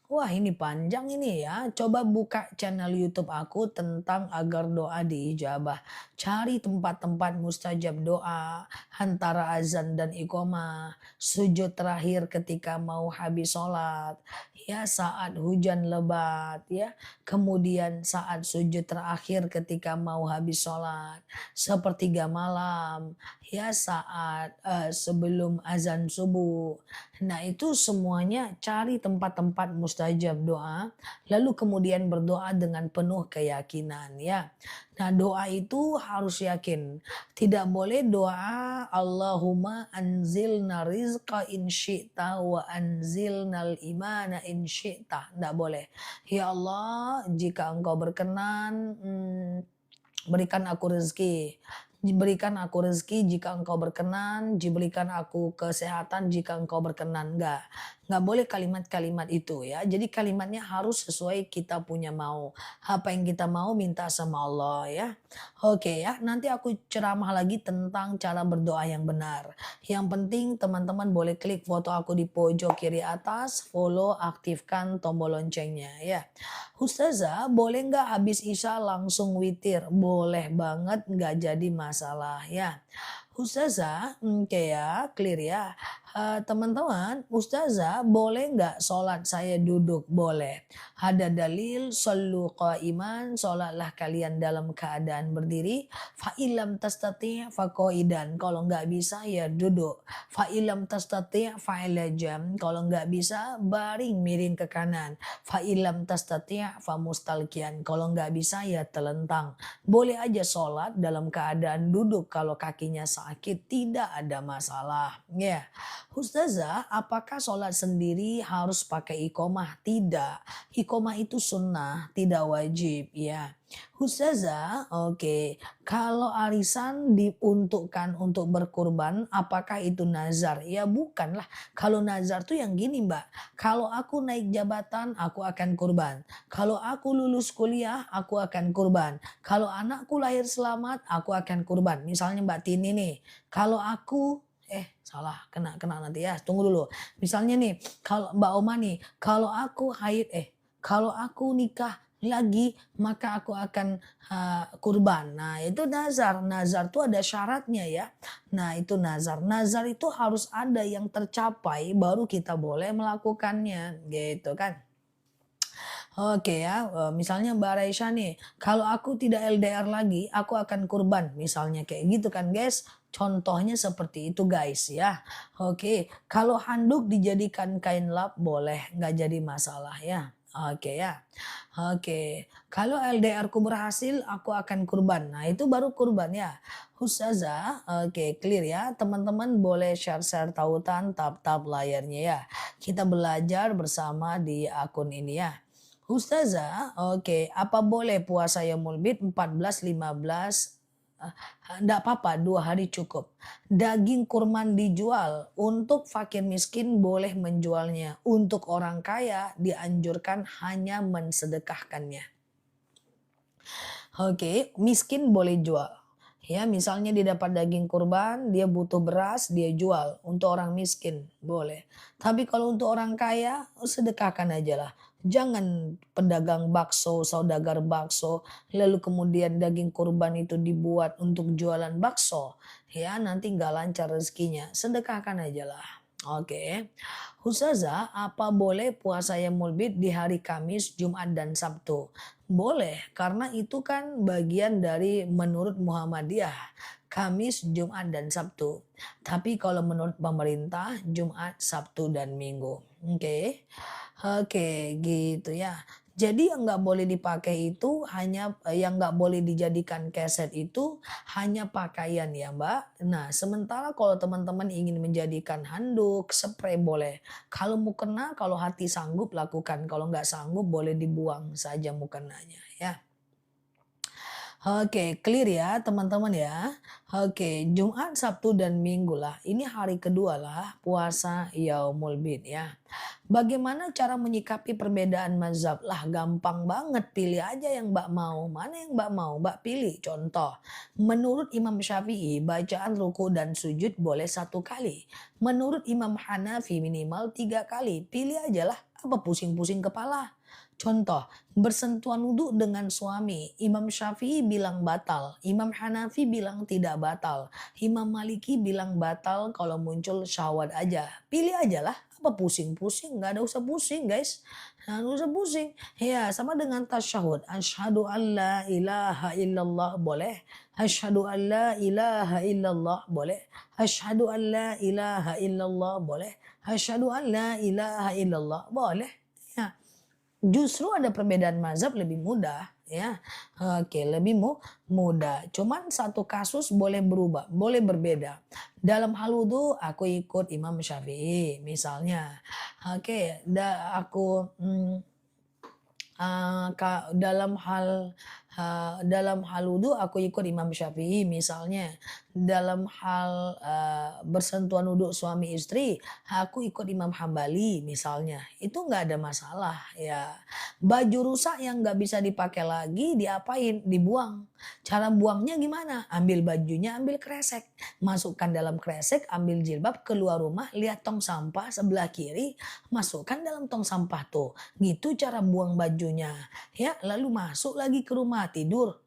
Wah ini panjang ini ya. Coba buka channel YouTube aku tentang agar doa diijabah. Cari tempat-tempat mustajab doa. Antara azan dan iqomah. Sujud terakhir ketika mau habis sholat. Ya saat hujan lebat ya. Kemudian saat sujud terakhir ketika mau habis sholat. Sepertiga malam. Ya saat sebelum azan subuh. Nah itu semuanya cari tempat-tempat mustajab doa, lalu kemudian berdoa dengan penuh keyakinan ya. Nah doa itu harus yakin, tidak boleh doa Allahumma anzilna rizqa in syi'ta wa anzilnal imana in syi'ta, tidak boleh. Ya Allah jika engkau berkenan, berikan aku rezeki. Berikan aku rezeki jika engkau berkenan, diberikan aku kesehatan jika engkau berkenan. Enggak boleh kalimat-kalimat itu ya. Jadi kalimatnya harus sesuai kita punya mau. Apa yang kita mau minta sama Allah ya. Oke ya, nanti aku ceramah lagi tentang cara berdoa yang benar. Yang penting teman-teman boleh klik foto aku di pojok kiri atas, follow, aktifkan tombol loncengnya ya. Ustazah, boleh nggak habis isya langsung witir? Boleh banget, nggak jadi masalah ya. Ustazah, oke ya, clear ya. Teman-teman, Ustazah boleh nggak sholat saya duduk? Boleh. Ada dalil, sallu qaiman, sholatlah kalian dalam keadaan berdiri. Fa'ilam tastati' faqaidan. Kalau nggak bisa ya duduk. Fa'ilam tastati' fa'ilajam. Kalau nggak bisa baring miring ke kanan. Fa'ilam tastati' famustalkian. Kalau nggak bisa ya telentang. Boleh aja sholat dalam keadaan duduk kalau kakinya sakit, tidak ada masalah. Ya, Ustazah, apakah sholat sendiri harus pakai iqomah? Tidak, iqomah itu sunnah, tidak wajib. Ya, Ustazah, oke. Kalau arisan diuntukkan untuk berkurban, apakah itu nazar? Ya bukanlah. Kalau nazar tuh yang gini mbak. Kalau aku naik jabatan, aku akan kurban. Kalau aku lulus kuliah, aku akan kurban. Kalau anakku lahir selamat, aku akan kurban. Misalnya Mbak Tini nih, kalau aku salah kena nanti ya. Tunggu dulu. Misalnya nih, kalau Mbak Oma nih, kalau aku haid kalau aku nikah lagi maka aku akan kurban. Nah, itu nazar. Nazar itu ada syaratnya ya. Nah, itu nazar. Nazar itu harus ada yang tercapai baru kita boleh melakukannya, gitu kan. Oke ya, misalnya Mbak Raisya nih, kalau aku tidak LDR lagi, aku akan kurban. Misalnya kayak gitu kan guys. Contohnya seperti itu guys ya. Oke, kalau handuk dijadikan kain lap boleh, nggak jadi masalah ya. Oke ya. Oke, kalau LDR ku berhasil, aku akan kurban. Nah itu baru kurban ya. Ustazah, oke clear ya. Teman-teman boleh share-share tautan, tap-tap layarnya ya. Kita belajar bersama di akun ini ya. Ustazah, oke, apa boleh puasa yaumul bid 14, 15? Eh, Enggak apa-apa, 2 hari cukup. Daging kurban dijual, untuk fakir miskin boleh menjualnya. Untuk orang kaya dianjurkan hanya mensedekahkannya. Oke, miskin boleh jual. Ya, misalnya dia dapat daging kurban, dia butuh beras, dia jual. Untuk orang miskin, boleh. Tapi kalau untuk orang kaya, sedekahkan aja lah. Jangan pedagang bakso, saudagar bakso, lalu kemudian daging kurban itu dibuat untuk jualan bakso. Ya, nanti nggak lancar rezekinya. Sedekahkan aja lah. Oke. Ustazah, apa boleh puasa yang mulbit di hari Kamis, Jumat, dan Sabtu? Boleh, karena itu kan bagian dari menurut Muhammadiyah, Kamis, Jumat, dan Sabtu. Tapi kalau menurut pemerintah, Jumat, Sabtu, dan Minggu. Oke, oke gitu ya. Jadi yang nggak boleh dipakai itu hanya yang nggak boleh dijadikan keset itu hanya pakaian ya Mbak. Nah sementara kalau teman-teman ingin menjadikan handuk, spray boleh. Kalau mukena, kalau hati sanggup lakukan. Kalau nggak sanggup boleh dibuang saja mukenanya ya. Oke, clear ya teman-teman ya. Oke, Jumat, Sabtu, dan Minggu lah. Ini hari kedua lah puasa Yaumul Bid ya. Bagaimana cara menyikapi perbedaan mazhab? Lah gampang banget, pilih aja yang Mbak mau. Mana yang Mbak mau, Mbak pilih. Contoh, menurut Imam Syafi'i, bacaan ruku dan sujud boleh 1 kali. Menurut Imam Hanafi minimal 3 kali. Pilih aja lah, apa pusing-pusing kepala. Contoh, bersentuhan wudhu dengan suami. Imam Syafi'i bilang batal. Imam Hanafi bilang tidak batal. Imam Maliki bilang batal kalau muncul syahwat aja. Pilih aja lah. Apa pusing-pusing? Nggak ada usah pusing guys. Nggak usah pusing. Ya sama dengan tasyahud. Asyhadu an la ilaha illallah boleh. Asyhadu an la ilaha illallah boleh. Asyhadu an la ilaha illallah boleh. Asyhadu an la ilaha illallah boleh. Ya. Justru ada perbedaan mazhab lebih mudah ya. Oke, lebih mudah. Cuman satu kasus boleh berubah, boleh berbeda. Dalam hal wudhu aku ikut Imam Syafi'i misalnya. Oke, dalam hal wudhu aku ikut Imam Syafi'i misalnya. Dalam hal, bersentuhan wudhu suami istri, aku ikut Imam Hambali misalnya. Itu nggak ada masalah ya. Baju rusak yang nggak bisa dipakai lagi diapain? Dibuang. Cara buangnya gimana? Ambil bajunya, ambil kresek. Masukkan dalam kresek, ambil jilbab, keluar rumah, lihat tong sampah sebelah kiri, masukkan dalam tong sampah tuh. Gitu cara buang bajunya. Ya, lalu masuk lagi ke rumah tidur.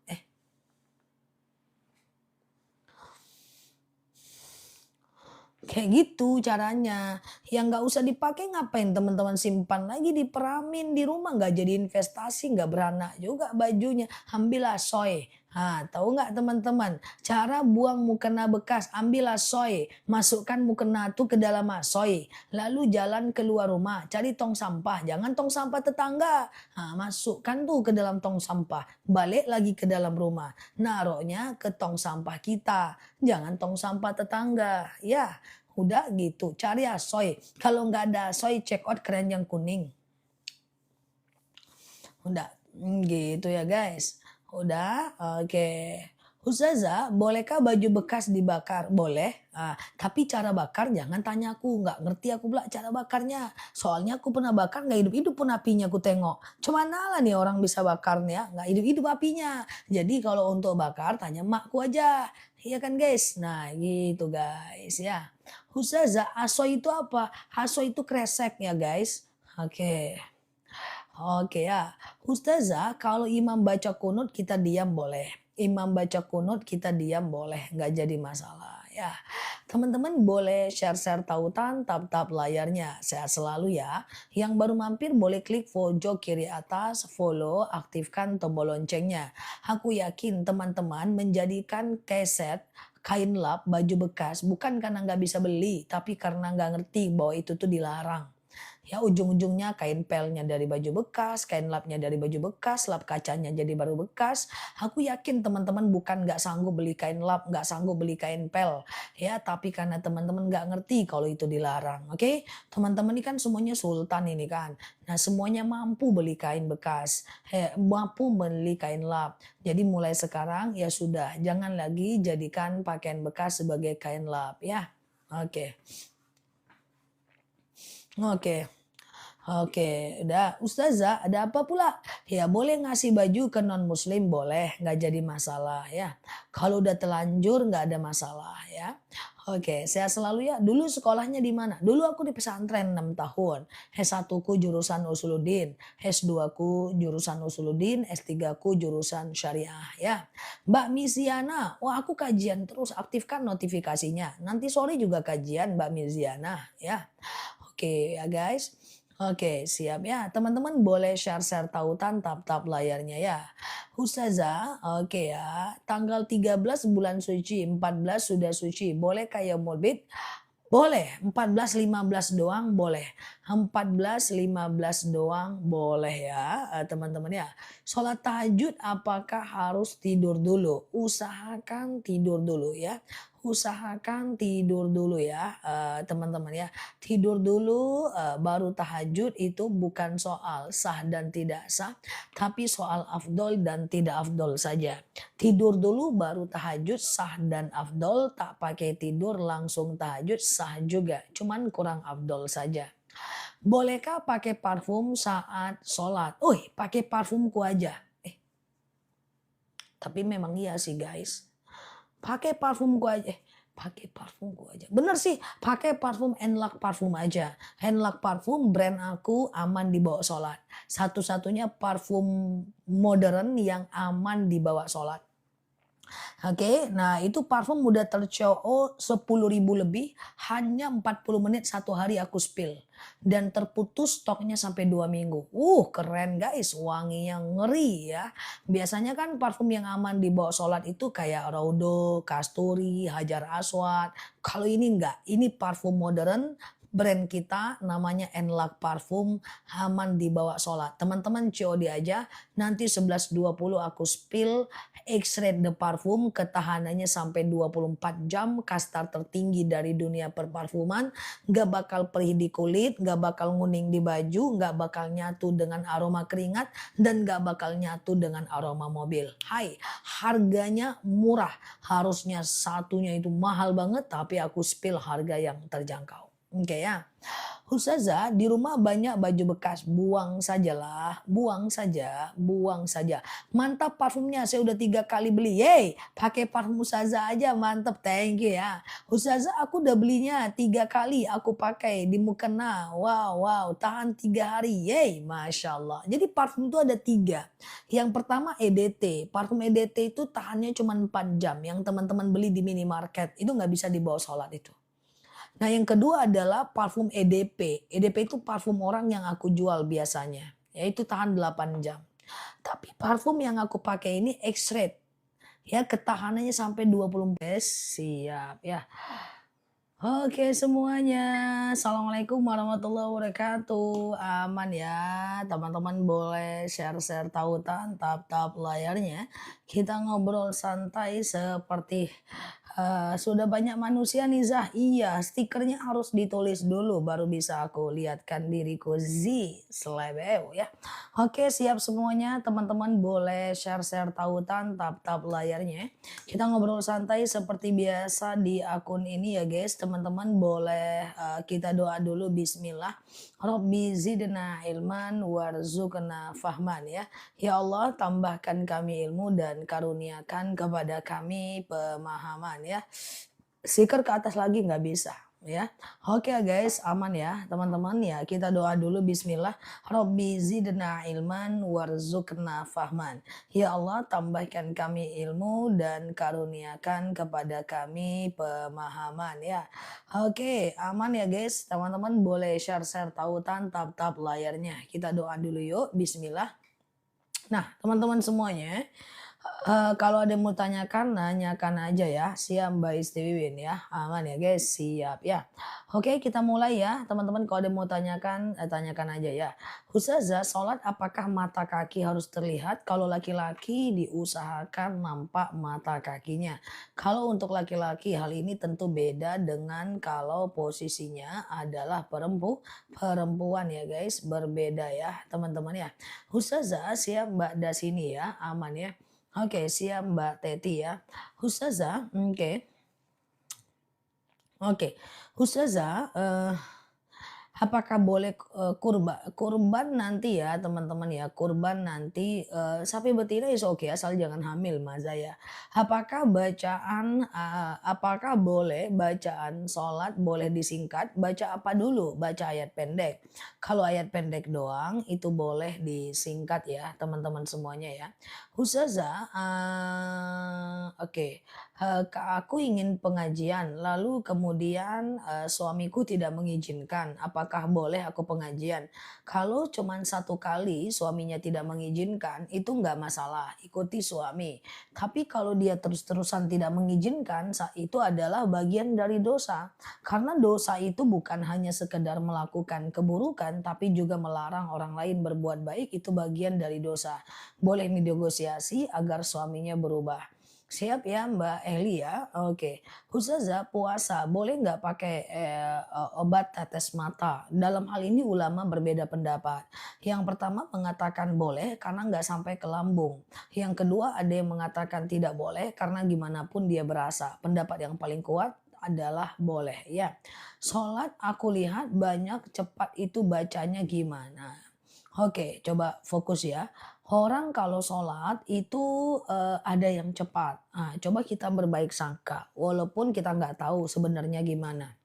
Kayak gitu caranya. Yang nggak usah dipakai ngapain teman-teman simpan lagi diperamin di rumah nggak jadi investasi nggak beranak juga bajunya. Ambillah soy. Tahu nggak teman-teman? Cara buang mukena bekas, ambillah soy, masukkan mukena tuh ke dalam soy, lalu jalan keluar rumah, cari tong sampah, jangan tong sampah tetangga. Masukkan tuh ke dalam tong sampah, balik lagi ke dalam rumah, naruhnya ke tong sampah kita, jangan tong sampah tetangga. Ya, udah gitu, cari asoy. Kalau nggak ada asoy, check out keranjang kuning. Udah, gitu ya guys. Udah, oke. Ustazah, bolehkah baju bekas dibakar? Boleh. Tapi cara bakar jangan tanya aku, nggak ngerti aku pula cara bakarnya. Soalnya aku pernah bakar nggak hidup-hidup pun apinya aku tengok. Cuman lah nih orang bisa bakarnya, nggak hidup-hidup apinya. Jadi kalau untuk bakar tanya makku aja. Iya kan guys? Nah gitu guys ya. Ustazah, aso itu apa? Aso itu kresek ya guys. Oke. Oke ya. Ustazah, kalau imam baca kunut kita diam boleh. Imam baca kunut kita diam boleh. Nggak jadi masalah ya. Teman-teman boleh share-share tautan, tap-tap layarnya. Sehat selalu ya. Yang baru mampir boleh klik pojok kiri atas, follow, aktifkan tombol loncengnya. Aku yakin teman-teman menjadikan keset, kain lap, baju bekas bukan karena nggak bisa beli, tapi karena nggak ngerti bahwa itu tuh dilarang. Ya ujung-ujungnya kain pelnya dari baju bekas, kain lapnya dari baju bekas, lap kacanya jadi baru bekas. Aku yakin teman-teman bukan nggak sanggup beli kain lap, nggak sanggup beli kain pel, ya, tapi karena teman-teman nggak ngerti kalau itu dilarang, oke? Teman-teman ini kan semuanya sultan ini kan. Nah, semuanya mampu beli kain bekas, mampu beli kain lap. Jadi mulai sekarang ya sudah, jangan lagi jadikan pakaian bekas sebagai kain lap ya. Oke. Oke. Oke, udah Ustazah, ada apa pula? Ya boleh ngasih baju ke non muslim boleh, nggak jadi masalah ya. Kalau udah telanjur nggak ada masalah ya. Oke, sehat selalu ya. Dulu sekolahnya di mana? Dulu aku di pesantren 6 tahun. S1 ku jurusan Usuluddin, S2 ku jurusan Usuluddin, S3 ku jurusan Syariah ya. Mbak Miziana, wah aku kajian terus, aktifkan notifikasinya. Nanti sore juga kajian Mbak Miziana ya. Oke ya guys. Oke siap ya teman-teman boleh share-share tautan tap-tap layarnya ya. Ustazah oke ya tanggal 13 bulan suci 14 sudah suci boleh kayak Mulbit? Boleh 14 15 doang boleh. 14 15 doang boleh ya teman-teman ya. Sholat tahajud apakah harus tidur dulu? Usahakan tidur dulu ya. Usahakan tidur dulu ya teman-teman ya. Tidur dulu baru tahajud itu bukan soal sah dan tidak sah. Tapi soal afdol dan tidak afdol saja. Tidur dulu baru tahajud sah dan afdol. Tak pakai tidur langsung tahajud sah juga. Cuman kurang afdol saja. Bolehkah pakai parfum saat sholat? Pakai parfumku aja. Tapi memang iya sih guys. Pakai parfumku aja. Pakai parfumku aja. Bener sih, pakai parfum Enlak parfum aja. Enlak parfum brand aku aman dibawa sholat. Satu-satunya parfum modern yang aman dibawa sholat. Oke, nah itu parfum udah terco 10.000 lebih, hanya 40 menit satu hari aku spill. Dan terputus stoknya sampai 2 minggu. Keren guys, wangi yang ngeri ya. Biasanya kan parfum yang aman dibawa sholat itu kayak Raudo, Kasturi, Hajar Aswad. Kalau ini enggak, ini parfum modern, brand kita namanya Enlak Parfum, aman dibawa sholat. Teman-teman COD aja, nanti 11.20 aku spill X-Ray The Parfum, ketahanannya sampai 24 jam, kastar tertinggi dari dunia perparfuman, gak bakal perih di kulit, gak bakal nguning di baju, gak bakal nyatu dengan aroma keringat, dan gak bakal nyatu dengan aroma mobil. Hai, harganya murah, harusnya satunya itu mahal banget, tapi aku spill harga yang terjangkau. Oke ya. Ustazah, di rumah banyak baju bekas, buang sajalah, buang saja, buang saja. Mantap parfumnya, saya udah 3 kali beli. Yeay, pakai parfum Ustazah aja, mantap, thank you ya. Ustazah, aku udah belinya 3 kali, aku pakai di mukena. Wow, tahan 3 hari, yeay, Masya Allah. Jadi parfum itu ada 3. Yang pertama EDT, parfum EDT itu tahannya cuma 4 jam. Yang teman-teman beli di minimarket, itu nggak bisa dibawa sholat itu. Nah yang kedua adalah parfum EDP. EDP itu parfum orang yang aku jual biasanya. Yaitu tahan 8 jam. Tapi parfum yang aku pakai ini X-Ray. Ya ketahanannya sampai 20 siap ya. Oke semuanya. Assalamualaikum warahmatullahi wabarakatuh. Aman ya. Teman-teman boleh share-share tautan tap-tap layarnya. Kita ngobrol santai seperti sudah banyak manusia nih Zah. Iya, stikernya harus ditulis dulu baru bisa aku lihatkan diriku Z Slebeu ya. Oke, siap semuanya. Teman-teman boleh share-share tautan tap-tap layarnya. Kita ngobrol santai seperti biasa di akun ini ya guys. Teman-teman boleh kita doa dulu bismillah. Rabbi zidna ilman warzuqna fahman ya. Ya Allah tambahkan kami ilmu dan karuniakan kepada kami pemahaman ya. Stiker ke atas lagi nggak bisa ya. Oke guys, aman ya teman-teman ya. Kita doa dulu bismillah. Rabbi zidna ilman warzuqna fahman. Ya Allah tambahkan kami ilmu dan karuniakan kepada kami pemahaman ya. Oke, aman ya guys. Teman-teman boleh share-share tautan tap-tap layarnya. Kita doa dulu yuk. Bismillah. Nah, teman-teman semuanya, Kalau ada yang mau tanyakan, nanyakan aja ya. Siap Mbak Istiwin ya, aman ya guys, siap ya. Oke kita mulai ya teman-teman, kalau ada yang mau tanyakan, tanyakan aja ya. Ustazah, sholat apakah mata kaki harus terlihat? Kalau laki-laki diusahakan nampak mata kakinya. Kalau untuk laki-laki hal ini tentu beda dengan kalau posisinya adalah perempuan ya guys, berbeda ya teman-teman ya. Ustazah, siap Mbak Dasini ya, aman ya. Oke, siap Mbak Teti ya. Ustazah, oke. Oke. Ustazah, apakah boleh, kurban nanti ya teman-teman ya, kurban nanti, sapi betina is oke asal jangan hamil Maza ya. Apakah boleh bacaan sholat boleh disingkat? Baca apa dulu? Baca ayat pendek. Kalau ayat pendek doang itu boleh disingkat ya teman-teman semuanya ya. Ustazah, oke, aku ingin pengajian lalu kemudian, suamiku tidak mengizinkan, apakah boleh aku pengajian? Kalau cuman satu kali suaminya tidak mengizinkan, itu nggak masalah, ikuti suami. Tapi kalau dia terus-terusan tidak mengizinkan, itu adalah bagian dari dosa. Karena dosa itu bukan hanya sekedar melakukan keburukan, tapi juga melarang orang lain berbuat baik, itu bagian dari dosa. Boleh negosiasi agar suaminya berubah. Siap ya Mbak Eli ya? Oke. Ustazah, puasa boleh nggak pakai, obat tetes mata? Dalam hal ini ulama berbeda pendapat. Yang pertama mengatakan boleh karena nggak sampai ke lambung. Yang kedua ada yang mengatakan tidak boleh karena gimana pun dia berasa. Pendapat yang paling kuat adalah boleh ya. Sholat aku lihat banyak cepat itu bacanya gimana? Oke, coba fokus ya. Orang kalau sholat itu, ada yang cepat. Coba kita berbaik sangka, walaupun kita nggak tahu sebenarnya gimana.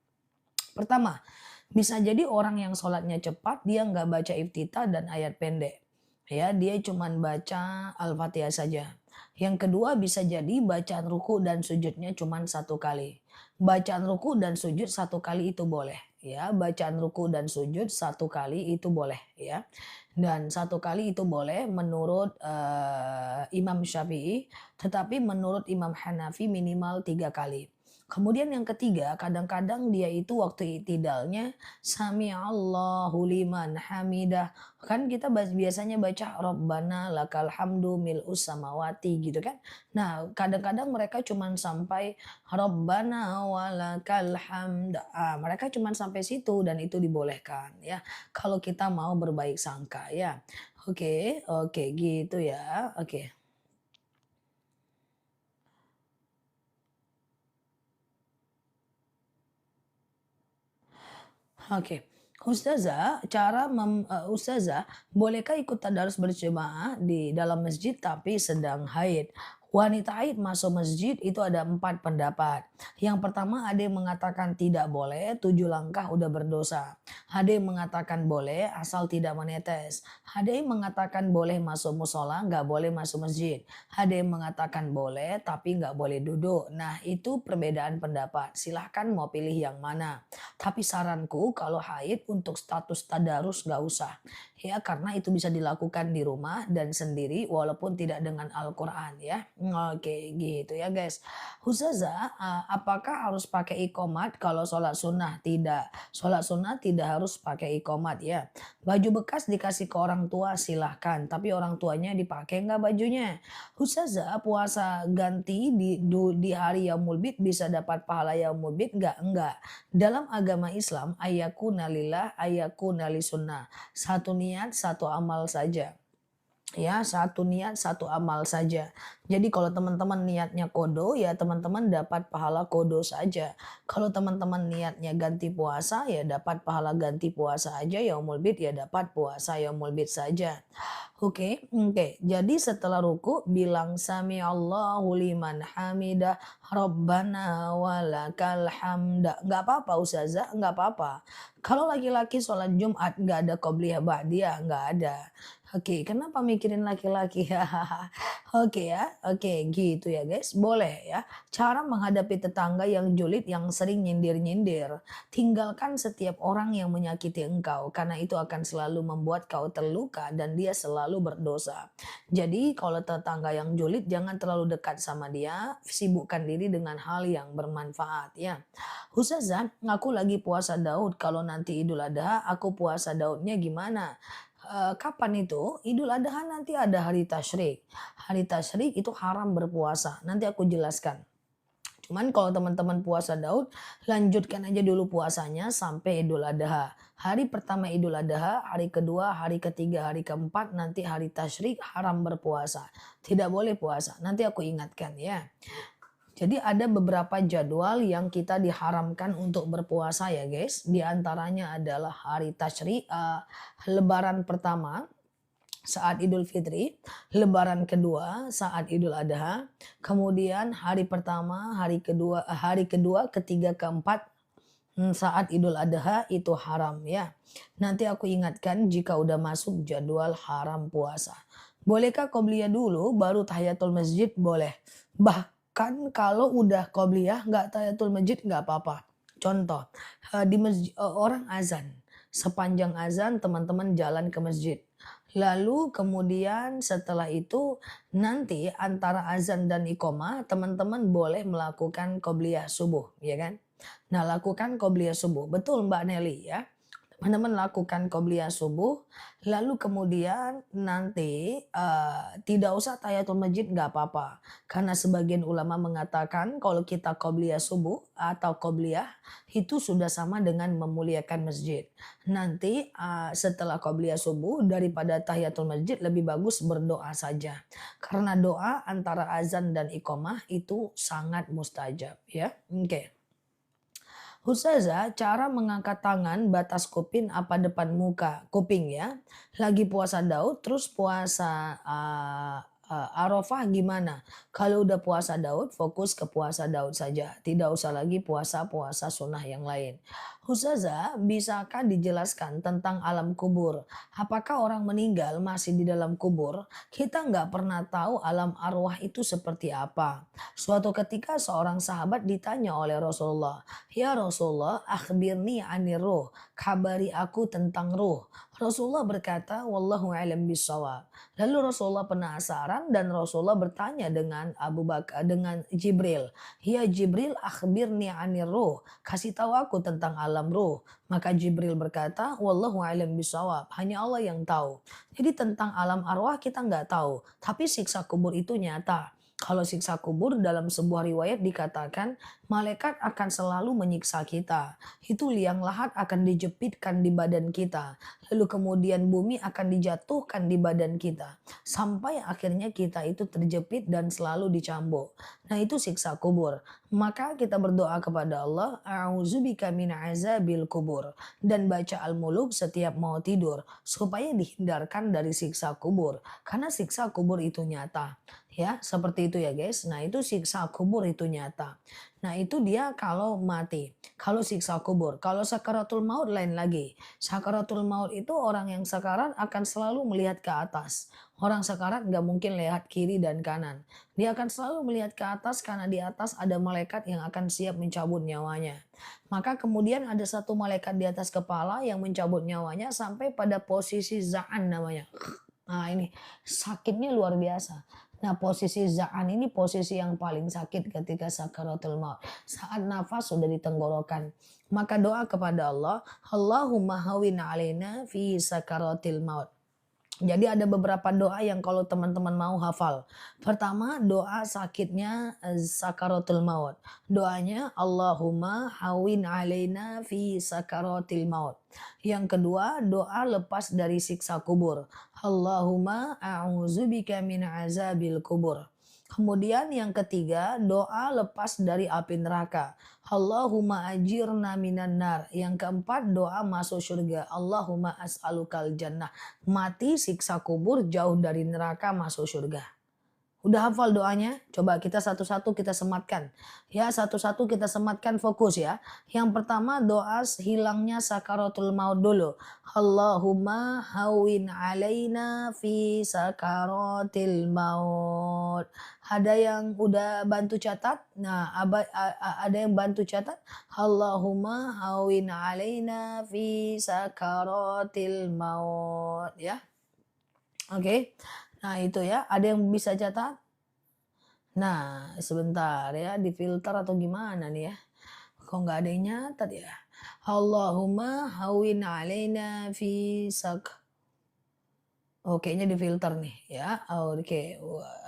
Pertama, bisa jadi orang yang sholatnya cepat, dia nggak baca iftitah dan ayat pendek. Ya, dia cuman baca Al-Fatihah saja. Yang kedua bisa jadi bacaan ruku dan sujudnya cuman satu kali. Bacaan ruku dan sujud satu kali itu boleh. Ya, bacaan ruku dan sujud satu kali itu boleh. Ya, dan satu kali itu boleh menurut Imam Syafi'i, tetapi menurut Imam Hanafi minimal tiga kali. Kemudian yang ketiga, kadang-kadang dia itu waktu itidalnya sami Allahu liman hamidah. Kan kita biasanya baca Rabbana lakal hamdu mil'us samawati gitu kan. Nah, kadang-kadang mereka cuman sampai Rabbana walakal hamd. Mereka cuman sampai situ dan itu dibolehkan ya. Kalau kita mau berbaik sangka ya. Oke, oke gitu ya. Oke. Oke. Ustazah, bolehkah ikut tadarus berjemaah di dalam masjid tapi sedang haid? Wanita haid masuk masjid itu ada 4 pendapat. Yang pertama ada yang mengatakan tidak boleh, 7 langkah udah berdosa. Ada yang mengatakan boleh asal tidak menetes. Ada yang mengatakan boleh masuk musola, nggak boleh masuk masjid. Ada yang mengatakan boleh tapi nggak boleh duduk. Nah itu perbedaan pendapat. Silahkan mau pilih yang mana. Tapi saranku kalau haid untuk status tadarus nggak usah. Ya karena itu bisa dilakukan di rumah dan sendiri walaupun tidak dengan Al-Quran ya. Oke gitu ya guys. Ustazah, apakah harus pakai ikomat kalau sholat sunnah? Tidak. Sholat sunnah tidak harus pakai ikomat ya. Baju bekas dikasih ke orang tua silahkan. Tapi orang tuanya dipakai nggak bajunya? Ustazah, puasa ganti di hari Yaumul Bid bisa dapat pahala Yaumul Bid nggak? Enggak. Dalam agama Islam, ayakuna lillah, ayakuna sunnah. Satu niat, satu amal saja. Ya, satu niat, satu amal saja. Jadi kalau teman-teman niatnya kodo, ya teman-teman dapat pahala kodo saja. Kalau teman-teman niatnya ganti puasa, ya dapat pahala ganti puasa aja. Yaumul Bid ya dapat puasa Yaumul Bid saja. Oke, oke. Jadi setelah ruku bilang sami Allahu liman hamidah, Rabbana walakal hamda. Nggak apa-apa Ustazah, nggak apa-apa. Kalau laki-laki sholat Jumat nggak ada qobliyah ba'diyah, nggak ada. Oke, kenapa mikirin laki-laki? Oke ya, oke gitu ya guys. Boleh ya. Cara menghadapi tetangga yang julid yang sering nyindir-nyindir. Tinggalkan setiap orang yang menyakiti engkau karena itu akan selalu membuat kau terluka dan dia selalu berdosa. Jadi kalau tetangga yang julid jangan terlalu dekat sama dia, sibukkan diri dengan hal yang bermanfaat ya. Ustazah, aku lagi puasa Daud. Kalau nanti Idul Adha, aku puasa Daudnya gimana? Kapan itu? Idul Adha nanti ada hari tasyrik. Hari tasyrik itu haram berpuasa. Nanti aku jelaskan. Cuman kalau teman-teman puasa Daud, lanjutkan aja dulu puasanya sampai Idul Adha. Hari pertama Idul Adha, hari kedua, hari ketiga, hari keempat, nanti hari tasyrik haram berpuasa. Tidak boleh puasa. Nanti aku ingatkan ya. Jadi ada beberapa jadwal yang kita diharamkan untuk berpuasa ya guys. Di antaranya adalah hari tasyrik, lebaran pertama saat Idul Fitri, lebaran kedua saat Idul Adha, kemudian hari pertama, hari kedua, ketiga, keempat saat Idul Adha itu haram ya. Nanti aku ingatkan jika udah masuk jadwal haram puasa. Bolehkah qobliyah dulu baru tahiyatul masjid? Boleh. Bahkan kalau udah qobliyah nggak tahiyatul masjid nggak apa-apa. Contoh, di masjid, orang azan. Sepanjang azan teman-teman jalan ke masjid. Lalu kemudian setelah itu nanti antara azan dan iqomah teman-teman boleh melakukan qobliyah subuh, ya kan? Nah, lakukan qobliyah subuh. Betul Mbak Nelly ya. Teman-teman lakukan qobliyah subuh, lalu kemudian nanti tidak usah tahiyatul masjid nggak apa-apa. Karena sebagian ulama mengatakan kalau kita qobliyah subuh atau qobliyah itu sudah sama dengan memuliakan masjid. Nanti setelah qobliyah subuh daripada tahiyatul masjid lebih bagus berdoa saja. Karena doa antara azan dan iqomah itu sangat mustajab ya. Oke. Ustazah, cara mengangkat tangan batas kuping apa depan muka? Kuping ya. Lagi puasa Daud terus puasa Arafah gimana? Kalau udah puasa Daud fokus ke puasa Daud saja. Tidak usah lagi puasa-puasa sunnah yang lain. Ustazah, bisakah dijelaskan tentang alam kubur? Apakah orang meninggal masih di dalam kubur? Kita nggak pernah tahu alam arwah itu seperti apa. Suatu ketika seorang sahabat ditanya oleh Rasulullah, "Ya Rasulullah, akhbirni anir ruh, kabari aku tentang ruh." Rasulullah berkata, "Wallahu a'lam bishawab." Lalu Rasulullah penasaran dan Rasulullah bertanya dengan Abu Bakar dengan Jibril, "Ya Jibril, akhbirni anir ruh." Kasih tahu aku tentang alam ruh. Maka Jibril berkata, "Wallahu a'lam bishawab." Hanya Allah yang tahu. Jadi tentang alam arwah kita nggak tahu, tapi siksa kubur itu nyata. Kalau siksa kubur dalam sebuah riwayat dikatakan malaikat akan selalu menyiksa kita. Itu liang lahat akan dijepitkan di badan kita. Lalu kemudian bumi akan dijatuhkan di badan kita. Sampai akhirnya kita itu terjepit dan selalu dicambuk. Nah itu siksa kubur. Maka kita berdoa kepada Allah, "A'udzubika min azabil kubur." Dan baca Al-Muluk setiap mau tidur. Supaya dihindarkan dari siksa kubur. Karena siksa kubur itu nyata. Ya, seperti itu ya guys. Nah, itu siksa kubur itu nyata. Nah, itu dia kalau mati. Kalau siksa kubur. Kalau sakaratul maut lain lagi. Sakaratul maut itu orang yang sekarat akan selalu melihat ke atas. Orang sekarat nggak mungkin lihat kiri dan kanan. Dia akan selalu melihat ke atas karena di atas ada malaikat yang akan siap mencabut nyawanya. Maka kemudian ada satu malaikat di atas kepala yang mencabut nyawanya sampai pada posisi za'an namanya. Nah, ini sakitnya luar biasa. Nah, posisi za'an ini posisi yang paling sakit ketika sakaratul maut. Saat nafas sudah di tenggorokan. Maka doa kepada Allah, Allahumma hawin alaina fi sakaratil maut. Jadi ada beberapa doa yang kalau teman-teman mau hafal. Pertama, doa sakitnya sakaratul maut. Doanya Allahumma hawin alaina fi sakaratil maut. Yang kedua, doa lepas dari siksa kubur. Allahumma a'udzubika min azabil kubur. Kemudian yang ketiga, doa lepas dari api neraka. Allahumma ajirna minan nar. Yang keempat, doa masuk surga. Allahumma as'alukal jannah. Mati siksa kubur, jauh dari neraka, masuk surga. Udah hafal doanya? Coba kita satu-satu kita sematkan. Ya, satu-satu kita sematkan fokus ya. Yang pertama doa hilangnya sakaratul maut dulu. Allahumma hawin alaina fi sakaratil maut. Ada yang udah bantu catat? Nah, ada yang bantu catat? Allahumma hawin alaina fi sakaratil maut ya. Oke. Nah, itu ya. Ada yang bisa catat? Nah, sebentar ya, difilter atau gimana nih ya? Kok nggak ada yang nyatat ya? Allahumma hawin alaina fi sak. Oh, kayaknya difilter nih ya. Oh, oke.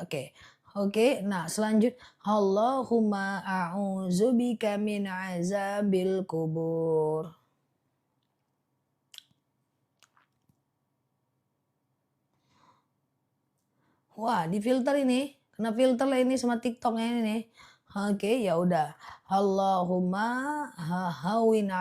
Oke. Oke, nah selanjut Allahumma a'udzubika min azabil kubur. Wah, difilter ini. Kena filter lah ini sama TikToknya ini nih. Oke, ya udah. Allahumma hawin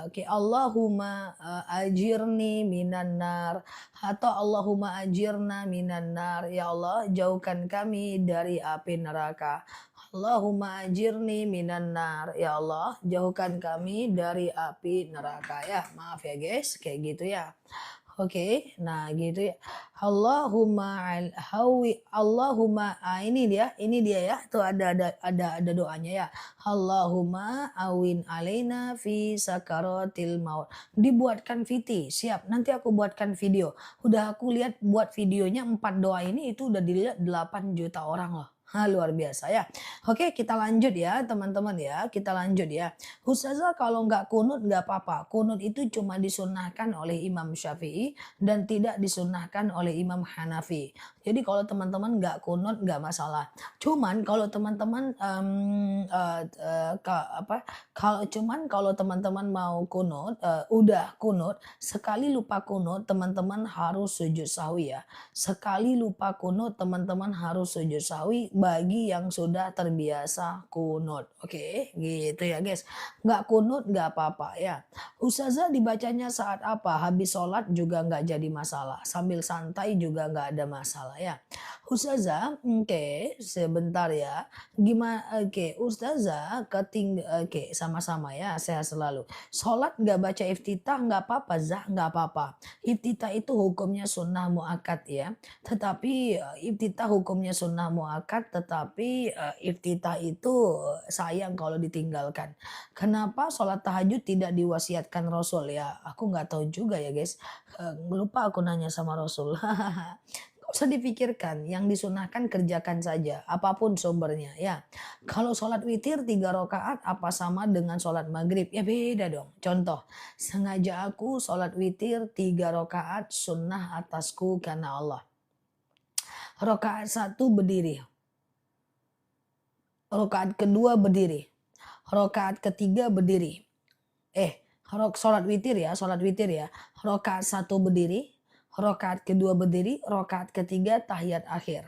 oke, Allahumma ajirni minan nar atau Allahumma ajirna minan nar. Ya Allah, jauhkan kami dari api neraka. Allahumma ajirni minan nar. Ya Allah, jauhkan kami dari api neraka ya. Maaf ya guys, kayak gitu ya. Oke, nah gitu ya. Allahumma ini dia ya. Tuh ada doanya ya. Allahumma awin alaina fi sakaratil maut. Dibuatkan VT, siap. Nanti aku buatkan video. Udah aku lihat buat videonya 4 doa ini itu udah dilihat 8 juta orang loh. Luar biasa ya. Oke, kita lanjut ya teman-teman ya. Kita lanjut ya. Ustazah kalau nggak kunut nggak apa-apa. Kunut itu cuma disunahkan oleh Imam Syafi'i dan tidak disunahkan oleh Imam Hanafi. Jadi kalau teman-teman nggak kunut nggak masalah. Cuman kalau teman-teman kalau teman-teman mau kunut, udah kunut, sekali lupa kunut teman-teman harus sujud sahwi ya. Sekali lupa kunut teman-teman harus sujud sahwi bagi yang sudah terbiasa kunut. Oke, gitu ya guys. Nggak kunut nggak apa-apa ya. Ustazah dibacanya saat apa? Habis sholat juga nggak jadi masalah. Sambil santai juga nggak ada masalah ya. Ustazah, oke, sebentar ya. Gimana? Oke, Ustazah oke, sama-sama ya, sehat selalu. Sholat nggak baca iftitah nggak apa-apa, Zah nggak apa-apa. Iftitah itu hukumnya sunnah muakkad ya. Tetapi iftitah hukumnya sunnah muakkad, tetapi iftitah itu sayang kalau ditinggalkan. Kenapa sholat tahajud tidak diwasiatkan Rasul ya? Aku nggak tahu juga ya guys. Lupa aku nanya sama Rasul. Gak usah dipikirkan, yang disunahkan kerjakan saja, apapun sumbernya ya. Kalau sholat witir 3 rakaat apa sama dengan sholat maghrib? Ya beda dong. Contoh, sengaja aku sholat witir 3 rakaat sunnah atasku karena Allah. Rakaat 1 berdiri. Rakaat kedua berdiri. Rakaat ketiga berdiri. Sholat witir ya. Rakaat 1 berdiri. Rakaat kedua berdiri, rakaat ketiga tahiyat akhir.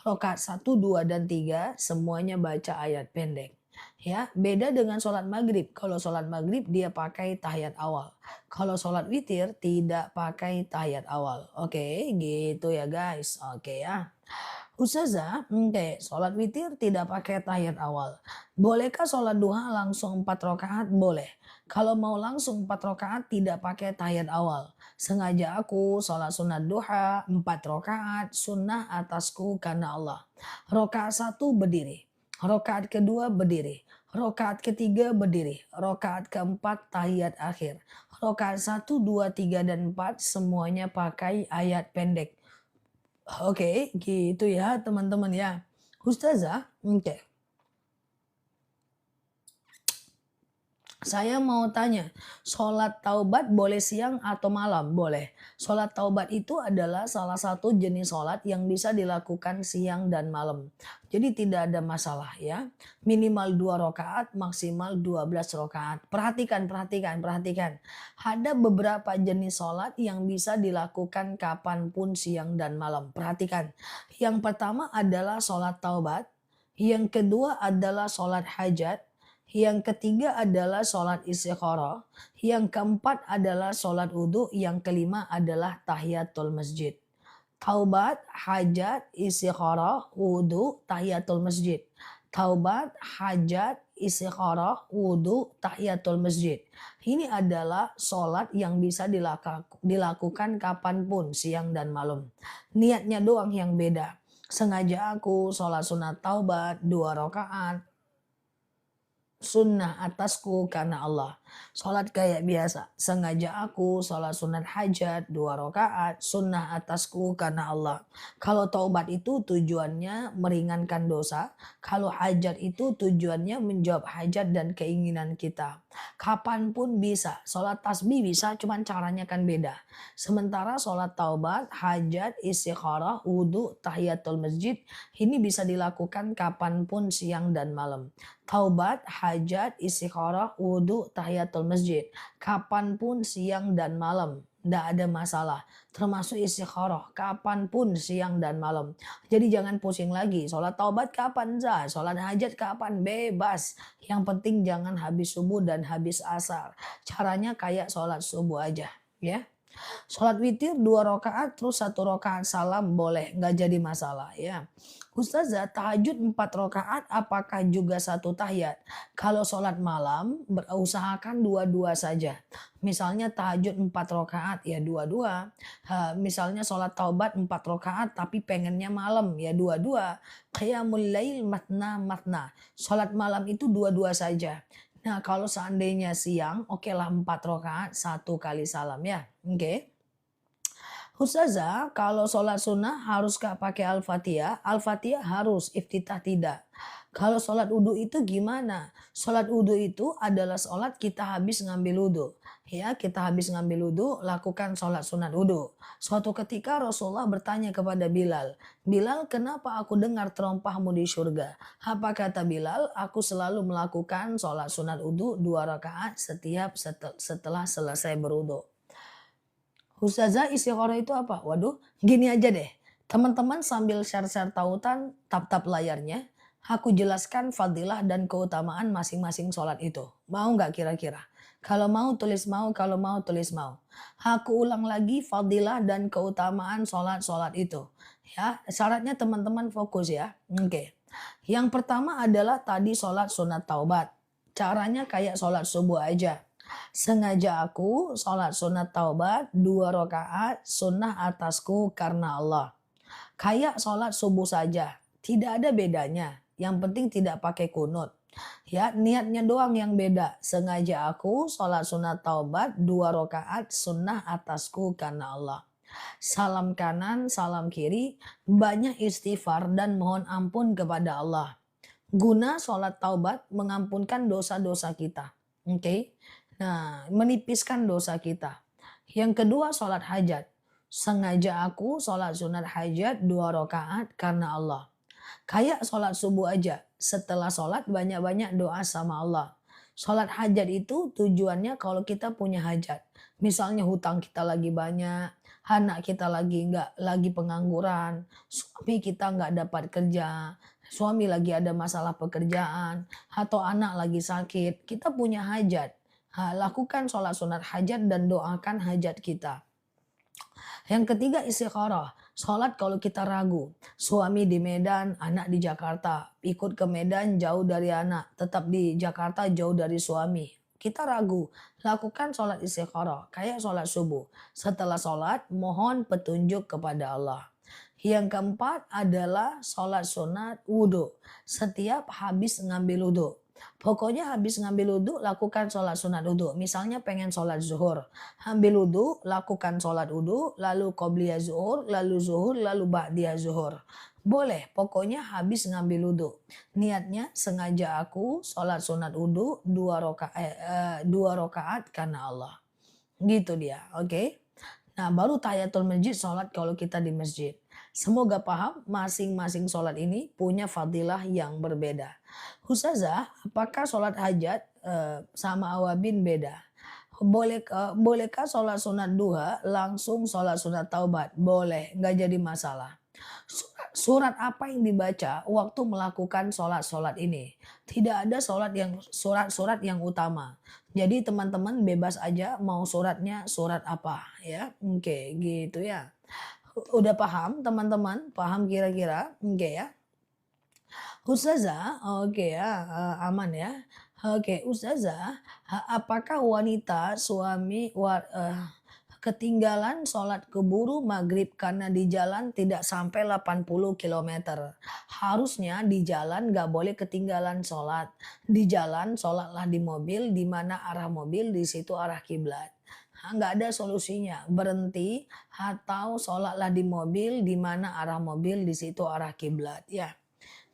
Rakaat 1, 2, dan 3 semuanya baca ayat pendek. Ya, beda dengan sholat maghrib. Kalau sholat maghrib dia pakai tahiyat awal. Kalau sholat witir tidak pakai tahiyat awal. Oke, gitu ya guys. Oke ya. Ustazah, oke, sholat witir tidak pakai tahiyat awal. Bolehkah sholat duha langsung 4 rakaat? Boleh. Kalau mau langsung 4 rakaat tidak pakai tahiyat awal. Sengaja aku sholat sunat duha 4 rakaat sunnah atasku karena Allah. Rakaat 1 berdiri. Rakaat kedua berdiri. Rakaat ketiga berdiri. Rakaat keempat tahiyat akhir. Rakaat 1, 2, 3, dan 4 semuanya pakai ayat pendek. Oke, gitu ya teman-teman ya. Ustazah, oke. Saya mau tanya, sholat taubat boleh siang atau malam? Boleh. Sholat taubat itu adalah salah satu jenis sholat yang bisa dilakukan siang dan malam. Jadi tidak ada masalah ya. Minimal 2 rakaat, maksimal 12 rakaat. Perhatikan. Ada beberapa jenis sholat yang bisa dilakukan kapanpun siang dan malam. Perhatikan. Yang pertama adalah sholat taubat. Yang kedua adalah sholat hajat. Yang ketiga adalah sholat istikharah. Yang keempat adalah sholat wudhu. Yang kelima adalah tahiyatul masjid. Taubat, hajat, istikharah, wudu, tahiyatul masjid. Taubat, hajat, istikharah, wudu, tahiyatul masjid. Ini adalah sholat yang bisa dilakukan kapanpun, siang dan malam. Niatnya doang yang beda. Sengaja aku sholat sunat taubat 2 rakaat, sunnah atasku karena Allah. Sholat kayak biasa. Sengaja aku sholat sunat hajat 2 rakaat. Sunnah atasku karena Allah. Kalau taubat itu tujuannya meringankan dosa. Kalau hajat itu tujuannya menjawab hajat dan keinginan kita. Kapanpun bisa. Sholat tasbih bisa, cuman caranya kan beda. Sementara sholat taubat, hajat, istikharah, wudhu, tahiyatul masjid. Ini bisa dilakukan kapanpun siang dan malam. Taubat, hajat, istikharah, wudhu, tahiyatul masjid. Kapanpun siang dan malam. Tidak ada masalah. Termasuk istikharah. Kapanpun siang dan malam. Jadi jangan pusing lagi. Sholat taubat kapan sah? Sholat hajat kapan? Bebas. Yang penting jangan habis subuh dan habis asar. Caranya kayak sholat subuh aja. Ya. Sholat witir 2 rakaat terus 1 rakaat salam boleh, nggak jadi masalah ya. Ustazah, tahajud 4 rakaat apakah juga satu tahiyat? Kalau sholat malam berusahakan dua-dua saja. Misalnya tahajud 4 rakaat ya dua-dua. Misalnya sholat taubat 4 rakaat tapi pengennya malam ya dua-dua. Qiyamul lail matna matna. Sholat malam itu dua-dua saja. Nah, kalau seandainya siang, oke lah 4 rakaat, 1 kali salam ya. Oke. Ustazah, kalau sholat sunnah haruskah pakai Al-Fatihah? Al-Fatihah harus, iftitah tidak. Kalau sholat wudhu itu gimana? Sholat wudhu itu adalah sholat kita habis ngambil wudhu. Ya, kita habis ngambil wudhu, lakukan sholat sunat wudhu. Suatu ketika Rasulullah bertanya kepada Bilal, Bilal, kenapa aku dengar terompahmu di surga? Apa kata Bilal? Aku selalu melakukan sholat sunat wudhu 2 rakaat setiap setelah selesai berwudhu. Ustazah, istikharah itu apa? Waduh, gini aja deh. Teman-teman sambil share-share tautan, tap-tap layarnya. Aku jelaskan fadilah dan keutamaan masing-masing sholat itu. Mau nggak kira-kira? Kalau mau tulis mau, kalau mau tulis mau. Aku ulang lagi fadilah dan keutamaan sholat-sholat itu. Ya, syaratnya teman-teman fokus ya. Oke. Yang pertama adalah tadi sholat sunat taubat. Caranya kayak sholat subuh aja. Sengaja aku sholat sunat taubat 2 rakaat sunnah atasku karena Allah. Kayak sholat subuh saja. Tidak ada bedanya. Yang penting tidak pakai kunut. Ya, niatnya doang yang beda. Sengaja aku sholat sunat taubat 2 rakaat sunnah atasku karena Allah. Salam kanan, salam kiri, banyak istighfar dan mohon ampun kepada Allah. Guna sholat taubat mengampunkan dosa-dosa kita. Oke. Nah, menipiskan dosa kita. Yang kedua, sholat hajat. Sengaja aku sholat sunat hajat 2 rakaat karena Allah. Kayak sholat subuh aja. Setelah sholat banyak-banyak doa sama Allah. Sholat hajat itu tujuannya kalau kita punya hajat. Misalnya hutang kita lagi banyak, anak kita lagi pengangguran, suami kita nggak dapat kerja, suami lagi ada masalah pekerjaan, atau anak lagi sakit. Kita punya hajat. Lakukan sholat sunat hajat dan doakan hajat kita. Yang ketiga istikharah. Sholat kalau kita ragu. Suami di Medan, anak di Jakarta. Ikut ke Medan jauh dari anak. Tetap di Jakarta jauh dari suami. Kita ragu. Lakukan sholat istikharah. Kayak sholat subuh. Setelah sholat mohon petunjuk kepada Allah. Yang keempat adalah sholat sunat wudhu. Setiap habis ngambil wudhu. Pokoknya habis ngambil wudhu lakukan sholat sunat wudhu. Misalnya pengen sholat zuhur. Ambil wudhu, lakukan sholat wudhu, lalu qobliyah zuhur, lalu zuhur, lalu ba'diyah zuhur. Boleh, pokoknya habis ngambil wudhu. Niatnya sengaja aku sholat sunat wudhu 2 rakaat karena Allah. Gitu dia, oke? Nah, baru tahiyatul masjid sholat kalau kita di masjid. Semoga paham masing-masing sholat ini punya fadilah yang berbeda. Ustazah, apakah sholat hajat sama awabin beda? Bolehkah sholat sunat duha langsung sholat sunat taubat? Boleh, nggak jadi masalah. Surat apa yang dibaca waktu melakukan sholat-sholat ini? Tidak ada surat-surat yang utama. Jadi teman-teman bebas aja mau suratnya surat apa ya. Oke, gitu ya. Udah paham teman-teman? Paham kira-kira? Oke ya. Ustazah, oke ya, aman ya. Oke, Ustazah, apakah wanita ketinggalan sholat keburu maghrib karena di jalan tidak sampai 80 kilometer. Harusnya di jalan nggak boleh ketinggalan sholat. Di jalan sholatlah di mobil, di mana arah mobil di situ arah kiblat. Nggak ada solusinya, berhenti atau sholatlah di mobil, di mana arah mobil di situ arah kiblat. Ya.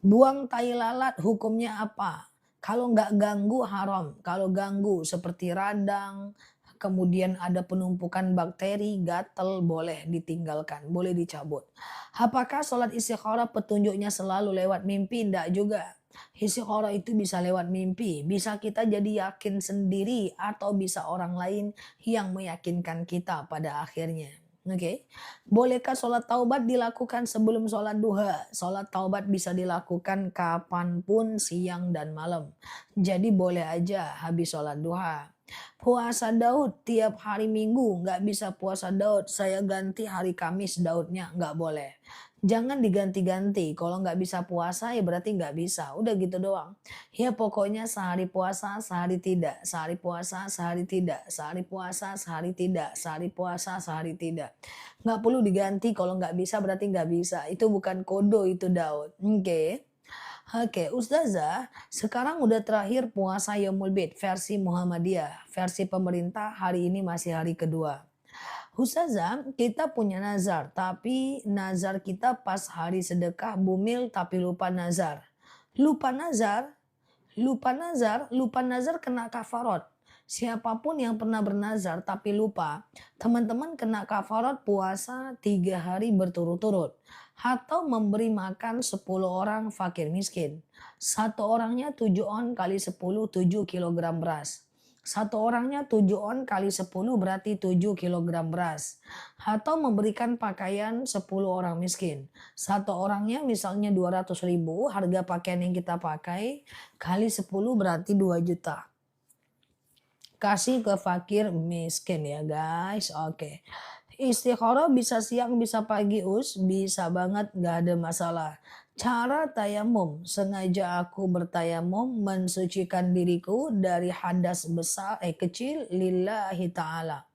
Buang tai lalat hukumnya apa? Kalau nggak ganggu haram, kalau ganggu seperti radang, kemudian ada penumpukan bakteri, gatel, boleh ditinggalkan, boleh dicabut. Apakah sholat istikharah petunjuknya selalu lewat mimpi? Enggak juga. Istikharah itu bisa lewat mimpi, bisa kita jadi yakin sendiri atau bisa orang lain yang meyakinkan kita pada akhirnya. Oke. Bolehkah sholat taubat dilakukan sebelum sholat duha? Sholat taubat bisa dilakukan kapanpun siang dan malam. Jadi boleh aja habis sholat duha. Puasa Daud tiap hari Minggu, nggak bisa puasa Daud. Saya ganti hari Kamis Daudnya, nggak boleh. Jangan diganti-ganti. Kalau nggak bisa puasa ya berarti nggak bisa. Udah gitu doang. Ya pokoknya sehari puasa, sehari tidak. Sehari puasa, sehari tidak. Sehari puasa, sehari tidak. Sehari puasa, sehari tidak. Nggak perlu diganti. Kalau nggak bisa berarti nggak bisa. Itu bukan kodo itu Daud. Oke. Oke, Ustazah, sekarang udah terakhir puasa Yaumul Bid versi Muhammadiyah. Versi pemerintah hari ini masih hari kedua. Ustazah, kita punya nazar, tapi nazar kita pas hari sedekah bumil tapi lupa nazar. Lupa nazar, lupa nazar kena kafarat. Siapapun yang pernah bernazar tapi lupa, teman-teman kena kafarat puasa 3 hari berturut-turut. Atau memberi makan 10 orang fakir miskin. Satu orangnya 7 on kali 10 7 kilogram beras. Satu orangnya 7 on kali 10 berarti 7 kilogram beras. Atau memberikan pakaian 10 orang miskin. Satu orangnya misalnya 200.000 harga pakaian yang kita pakai kali 10 berarti 2 juta. Kasih ke fakir miskin ya guys. Oke. Istikharah bisa siang bisa pagi bisa banget gak ada masalah. Cara tayamum, sengaja aku bertayamum mensucikan diriku dari hadas kecil lillahi ta'ala.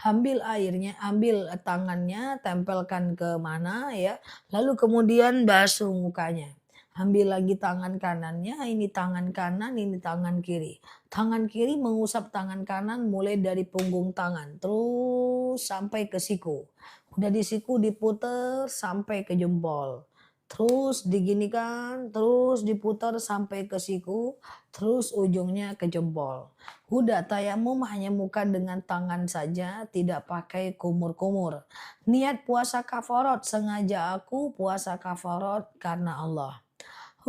Ambil airnya, ambil tangannya, tempelkan ke mana ya, lalu kemudian basuh mukanya. Ambil lagi tangan kanannya, ini tangan kanan, ini tangan kiri. Tangan kiri mengusap tangan kanan mulai dari punggung tangan, terus sampai ke siku. Udah di siku diputer sampai ke jempol. Terus diginikan, terus diputar sampai ke siku, terus ujungnya ke jempol. Udah tayamum hanya muka dengan tangan saja, tidak pakai kumur-kumur. Niat puasa kafarat, sengaja aku puasa kafarat karena Allah.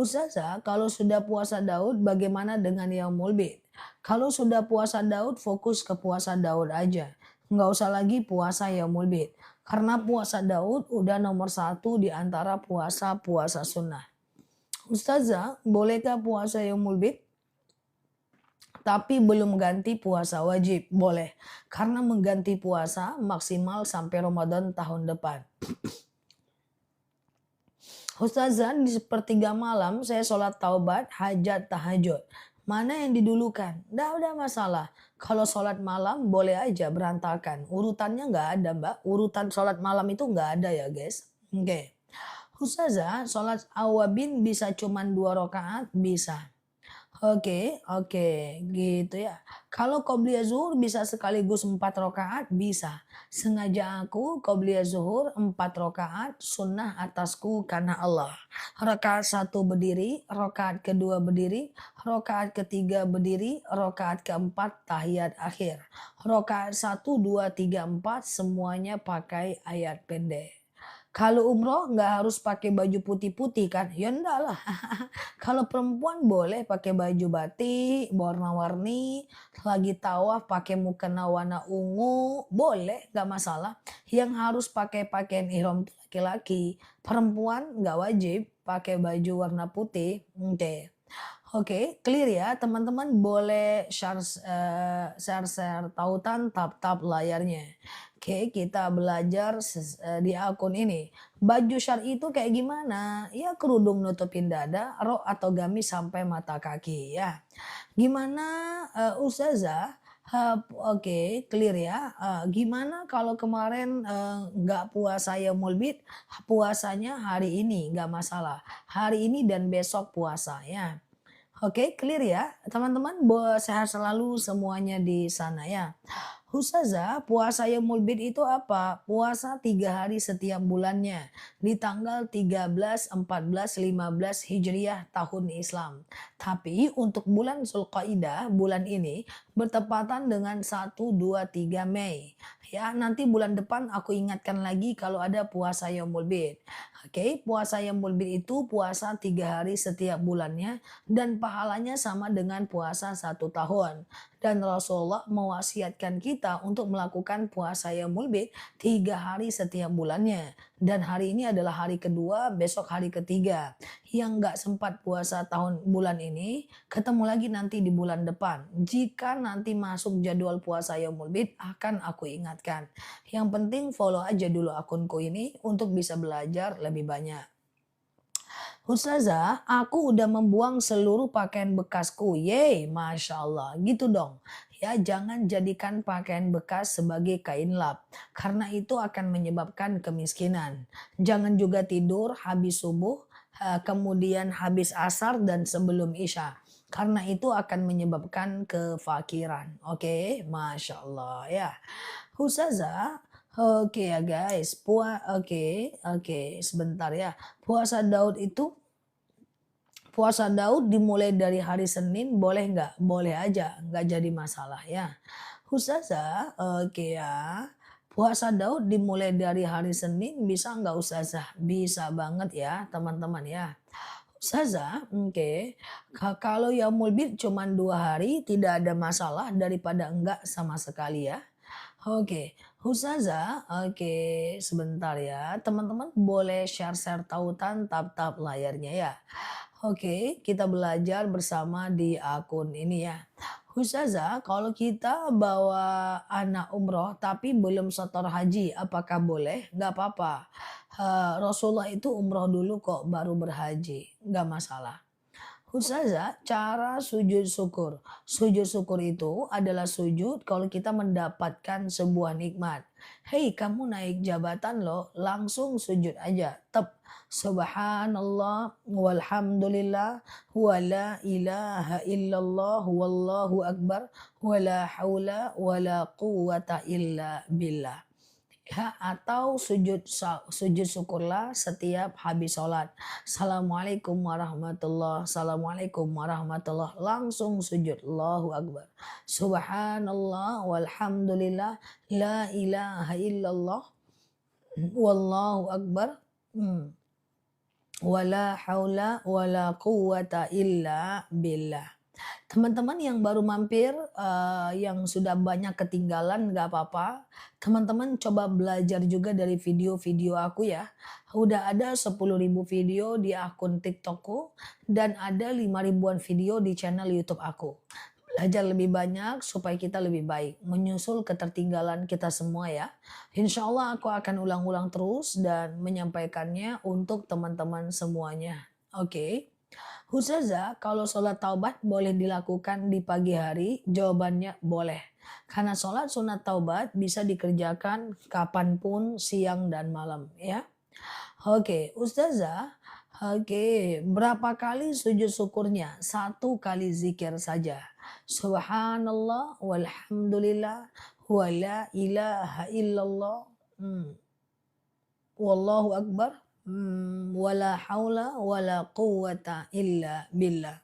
Ustazah, kalau sudah puasa Daud bagaimana dengan Yaumul Bid? Kalau sudah puasa Daud fokus ke puasa Daud aja. Nggak usah lagi puasa Yaumul Bid. Karena puasa Daud udah nomor 1 di antara puasa-puasa sunnah. Ustazah, bolehkah puasa Yaumul Bid? Tapi belum ganti puasa wajib, boleh. Karena mengganti puasa maksimal sampai Ramadan tahun depan. Ustazah, di sepertiga malam saya sholat taubat, hajat, tahajud. Mana yang didulukan? Udah masalah. Kalau sholat malam boleh aja berantakan. Urutannya nggak ada mbak. Urutan sholat malam itu nggak ada ya guys. Oke. Ustazah, sholat awabin bisa cuman 2 rakaat? Bisa. Oke, gitu ya. Kalau qobliyah zuhur bisa sekaligus 4 rakaat? Bisa. Sengaja aku qobliyah zuhur 4 rakaat sunnah atasku karena Allah. Rakaat 1 berdiri, rakaat kedua berdiri, rakaat ketiga berdiri, rakaat keempat tahiyat akhir. Rakaat 1, 2, 3, 4 semuanya pakai ayat pendek. Kalau umroh nggak harus pakai baju putih-putih kan? Ya enggak lah. Kalau perempuan boleh pakai baju batik warna-warni, lagi tawaf pakai mukena warna ungu, boleh nggak masalah. Yang harus pakai pakaian ihram itu laki-laki, perempuan nggak wajib pakai baju warna putih. Oke. Oke, clear ya teman-teman, boleh share tautan tap-tap layarnya. Oke, kita belajar di akun ini. Baju syar'i itu kayak gimana? Ya kerudung nutupin dada, rok atau gamis sampai mata kaki ya. Gimana, Ustazah, oke clear ya, gimana kalau kemarin, nggak puasa yaumul bid, puasanya hari ini nggak masalah, hari ini dan besok puasa ya. Oke clear ya teman-teman, sehat selalu semuanya di sana ya. Ustazah, puasa Yaumul Bid itu apa? Puasa 3 hari setiap bulannya di tanggal 13, 14, 15 Hijriah tahun Islam. Tapi untuk bulan Zulqaidah, bulan ini bertepatan dengan 1, 2, 3 Mei. Ya, nanti bulan depan aku ingatkan lagi kalau ada puasa Yaumul Bid. Oke, puasa Yaumul Bid itu puasa 3 hari setiap bulannya dan pahalanya sama dengan puasa 1 tahun. Dan Rasulullah mewasiatkan kita untuk melakukan puasa Yaumul Bid 3 hari setiap bulannya. Dan hari ini adalah hari kedua, besok hari ketiga. Yang nggak sempat puasa tahun bulan ini, ketemu lagi nanti di bulan depan. Jika nanti masuk jadwal puasa Yaumul Bid, akan aku ingatkan. Yang penting follow aja dulu akunku ini untuk bisa belajar lebih banyak. Ustazah, aku udah membuang seluruh pakaian bekasku. Yeay, Masya Allah. Gitu dong. Ya, jangan jadikan pakaian bekas sebagai kain lap. Karena itu akan menyebabkan kemiskinan. Jangan juga tidur habis subuh, kemudian habis asar dan sebelum isya. Karena itu akan menyebabkan kefakiran. Oke, Masya Allah ya. Ustazah, oke ya guys. Oke, oke, sebentar ya. Puasa Daud dimulai dari hari Senin boleh nggak? Boleh aja, nggak jadi masalah ya. Ustazah, oke ya. Puasa Daud dimulai dari hari Senin bisa nggak Ustazah? Bisa banget ya teman-teman ya. Ustazah, oke. Kalau Yaumul Bid cuma 2 hari tidak ada masalah daripada enggak sama sekali ya. Oke, Ustazah, oke sebentar ya. Teman-teman boleh share-share tautan tap-tap layarnya ya. Oke, kita belajar bersama di akun ini ya. Ustazah, kalau kita bawa anak umroh tapi belum setor haji, apakah boleh? Nggak apa-apa. Rasulullah itu umroh dulu kok baru berhaji, nggak masalah. Ustazah, cara sujud syukur. Sujud syukur itu adalah sujud kalau kita mendapatkan sebuah nikmat. Hei, kamu naik jabatan loh, langsung sujud aja. Tep. Subhanallah walhamdulillah wala ilaha illallah wallahu akbar wala haula wala quwata illa billah. Ya, atau sujud syukurlah setiap habis sholat. Assalamualaikum warahmatullah. Assalamualaikum warahmatullah. Langsung sujud. Allahu Akbar. Subhanallah walhamdulillah. La ilaha illallah. Wallahu Akbar. Hmm. Wala haula wala quwata illa billah. Teman-teman yang baru mampir, yang sudah banyak ketinggalan nggak apa-apa. Teman-teman coba belajar juga dari video-video aku ya. Udah ada 10.000 video di akun TikTokku dan ada 5 ribuan video di channel YouTube aku. Belajar lebih banyak supaya kita lebih baik. Menyusul ketertinggalan kita semua ya. Insya Allah aku akan ulang-ulang terus dan menyampaikannya untuk teman-teman semuanya. Oke. Ustazah, kalau sholat taubat boleh dilakukan di pagi hari? Jawabannya boleh. Karena sholat sunat taubat bisa dikerjakan kapanpun siang dan malam ya. Oke, Ustazah. Oke, berapa kali sujud syukurnya? 1 kali zikir saja. Subhanallah walhamdulillah wa la ilaha illallah. Wallahu akbar. Wala haula wala quwata illa billah.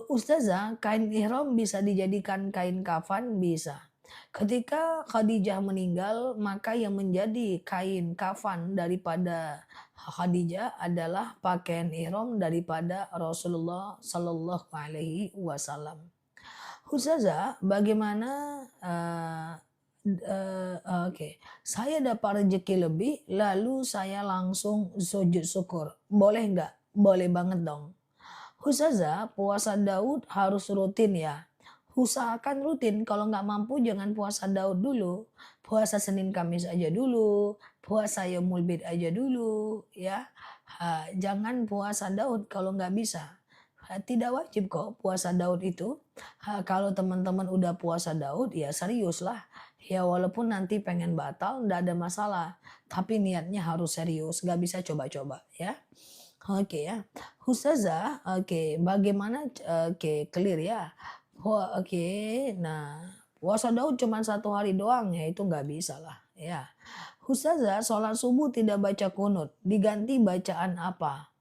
Ustazah, kain ihram bisa dijadikan kain kafan? Bisa. Ketika Khadijah meninggal, maka yang menjadi kain kafan daripada Khadijah adalah pakaian ihram daripada Rasulullah Sallallahu Alaihi Wasallam. Ustazah, bagaimana oke, saya dapat rezeki lebih, lalu saya langsung sujud syukur. Boleh nggak? Boleh banget dong. Ustazah, puasa Daud harus rutin ya? Usahakan rutin, kalau nggak mampu jangan puasa Daud dulu. puasa Senin Kamis aja dulu, puasa Yaumul Bid aja dulu ya. Jangan puasa Daud kalau nggak bisa. Tidak wajib kok puasa Daud itu. Kalau teman-teman udah puasa Daud ya serius lah. Ya walaupun nanti pengen batal nggak ada masalah. Tapi niatnya harus serius, nggak bisa coba-coba ya. Oke ya. Ustazah, oke, bagaimana oke, clear ya. Oke, nah puasa Daud cuma 1 hari doang ya itu nggak bisa lah ya. Ustazah, sholat subuh tidak baca kunut, diganti bacaan apa?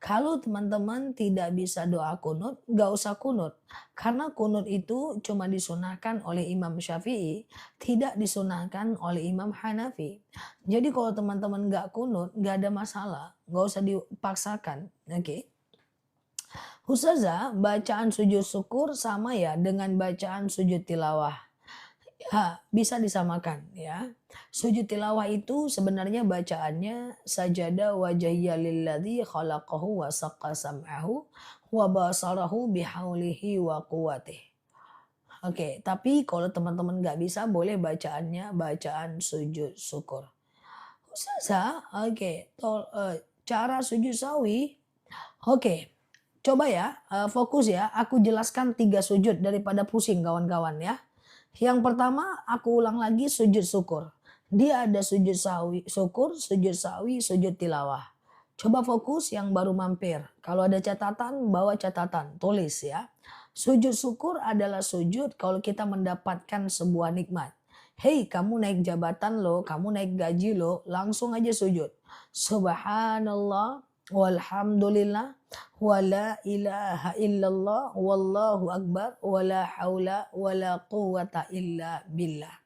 Kalau teman-teman tidak bisa doa kunut, nggak usah kunut. Karena kunut itu cuma disunahkan oleh Imam Syafi'i, tidak disunahkan oleh Imam Hanafi. Jadi kalau teman-teman nggak kunut, nggak ada masalah. Nggak usah dipaksakan. Oke. Ustazah, bacaan sujud syukur sama ya dengan bacaan sujud tilawah. Ya, bisa disamakan ya. Sujud tilawah itu sebenarnya bacaannya sajada wajhiya lilladzi khalaqahu wa saqqa sam'ahu wa basarahu bihaulihi wa quwwatih. Oke, tapi kalau teman-teman nggak bisa boleh bacaannya bacaan sujud syukur. Ustazah, oke, cara sujud sawi, oke. Coba ya, fokus ya, aku jelaskan 3 sujud daripada pusing kawan-kawan ya. Yang pertama aku ulang lagi sujud syukur. Dia ada sujud sawi, syukur, sujud sawi, sujud tilawah. Coba fokus yang baru mampir. Kalau ada catatan, bawa catatan, tulis ya. Sujud syukur adalah sujud kalau kita mendapatkan sebuah nikmat. Hei, kamu naik jabatan lo, kamu naik gaji lo, langsung aja sujud. Subhanallah, walhamdulillah, wala ilaha illallah, wallahu akbar, wala haula, wala quwata illa billah.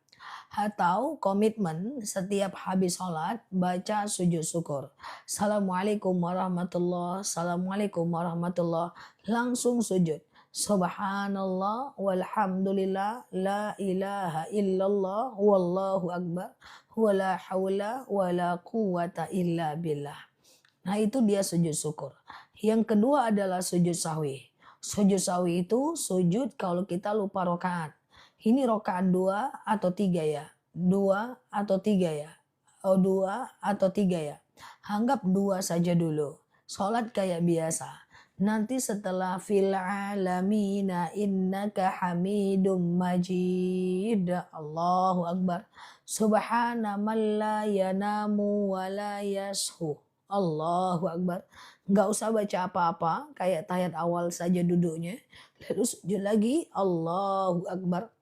Atau komitmen setiap habis sholat baca sujud syukur. Assalamualaikum warahmatullah, assalamualaikum warahmatullah. Langsung sujud. Subhanallah walhamdulillah la ilaha illallah wallahu akbar wala haula wala quwata illa billah. Nah itu dia sujud syukur. Yang kedua adalah sujud sahwi. Sujud sahwi itu sujud kalau kita lupa rokaat. Ini rokaat 2 atau 3 ya? 2 atau 3 ya? Oh 2 atau 3 ya? Anggap 2 saja dulu. Sholat kayak biasa. Nanti setelah fil alamina innaka hamidum majid. Allahu Akbar. Subhana man la yanamu wa la yashu. Allahu Akbar. Nggak usah baca apa-apa. Kayak tahiyat awal saja duduknya. Lalu sujud lagi. Allahu Akbar.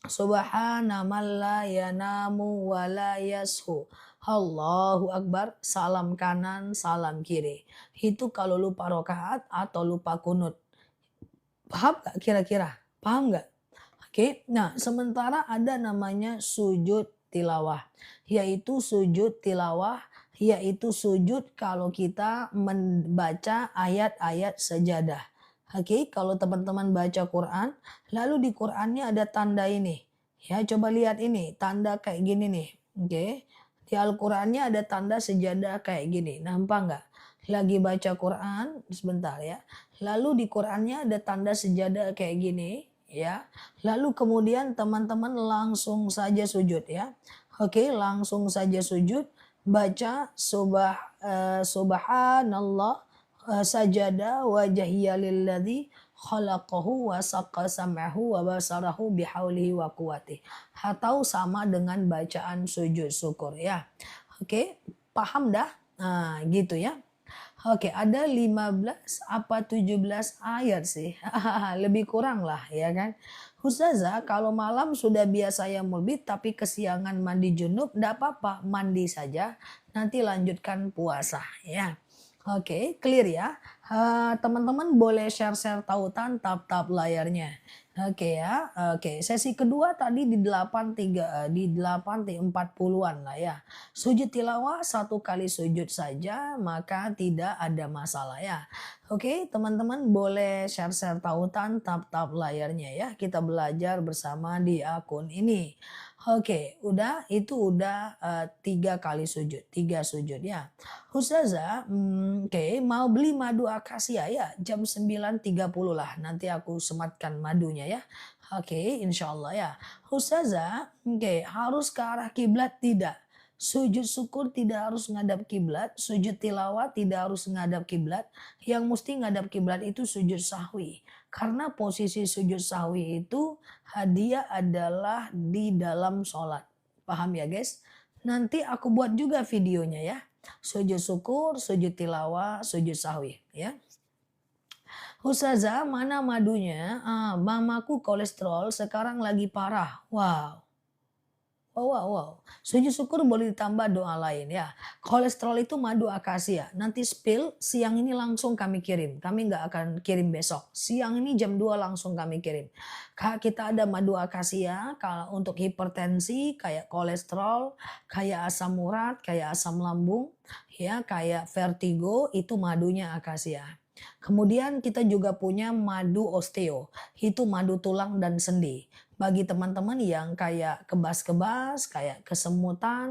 Subhana man la yanamu wa la yashu. Allahu Akbar, salam kanan, salam kiri. Itu kalau lupa rokaat atau lupa kunut. Paham gak kira-kira? Paham gak? Oke, nah sementara ada namanya sujud tilawah. Yaitu sujud tilawah, yaitu sujud kalau kita membaca ayat-ayat sejadah. Oke, kalau teman-teman baca Quran, lalu di Qurannya ada tanda ini. Ya, coba lihat ini, tanda kayak gini nih. Oke. Di Al-Qurannya ada tanda sejadah kayak gini. Nampak nggak? Lagi baca Quran, sebentar ya. Lalu di Qurannya ada tanda sejadah kayak gini. Ya. Lalu kemudian teman-teman langsung saja sujud ya. Oke, langsung saja sujud. Baca subhanallah sajada wajhiya lilladzi khalaqahu wa saqqa sam'ahu wa basarahu bihaulihi wa quwwatih. Atau sama dengan bacaan sujud syukur ya. Oke, paham dah? Nah, gitu ya. Oke, ada 15 apa 17 ayat sih. Lebih kurang lah ya kan. Ustazah, kalau malam sudah biasa yang mulbit tapi kesiangan mandi junub, enggak apa-apa, mandi saja. Nanti lanjutkan puasa ya. Oke, clear ya. Teman-teman boleh share-share tautan tap-tap layarnya. Oke ya. Oke, sesi kedua tadi di 40-an lah ya. Sujud tilawah 1 kali sujud saja maka tidak ada masalah ya. Oke, teman-teman boleh share-share tautan tap-tap layarnya ya. Kita belajar bersama di akun ini. Oke, itu udah 3 kali sujud, 3 sujud ya. Ustazah, oke, mau beli madu akasia ya jam 9.30 lah. Nanti aku sematkan madunya ya. Oke, insya Allah ya. Ustazah, oke, harus ke arah kiblat tidak? Sujud syukur tidak harus ngadap kiblat, sujud tilawah tidak harus ngadap kiblat. Yang mesti ngadap kiblat itu sujud sahwi. Karena posisi sujud sahwi itu hadiah adalah di dalam sholat. Paham ya guys? Nanti aku buat juga videonya ya. Sujud syukur, sujud tilawah, sujud sahwi ya. Ustazah, mana madunya? Mamaku kolesterol sekarang lagi parah. Wow. Wow, wow, wow. Sujud syukur boleh ditambah doa lain ya. Kolesterol itu madu akasia. Nanti spill siang ini langsung kami kirim. Kami nggak akan kirim besok. Siang ini jam 2 langsung kami kirim. Kita ada madu akasia kalau untuk hipertensi, kayak kolesterol, kayak asam urat, kayak asam lambung, ya, kayak vertigo, itu madunya akasia. Kemudian kita juga punya madu osteo, itu madu tulang dan sendi. Bagi teman-teman yang kayak kebas-kebas, kayak kesemutan,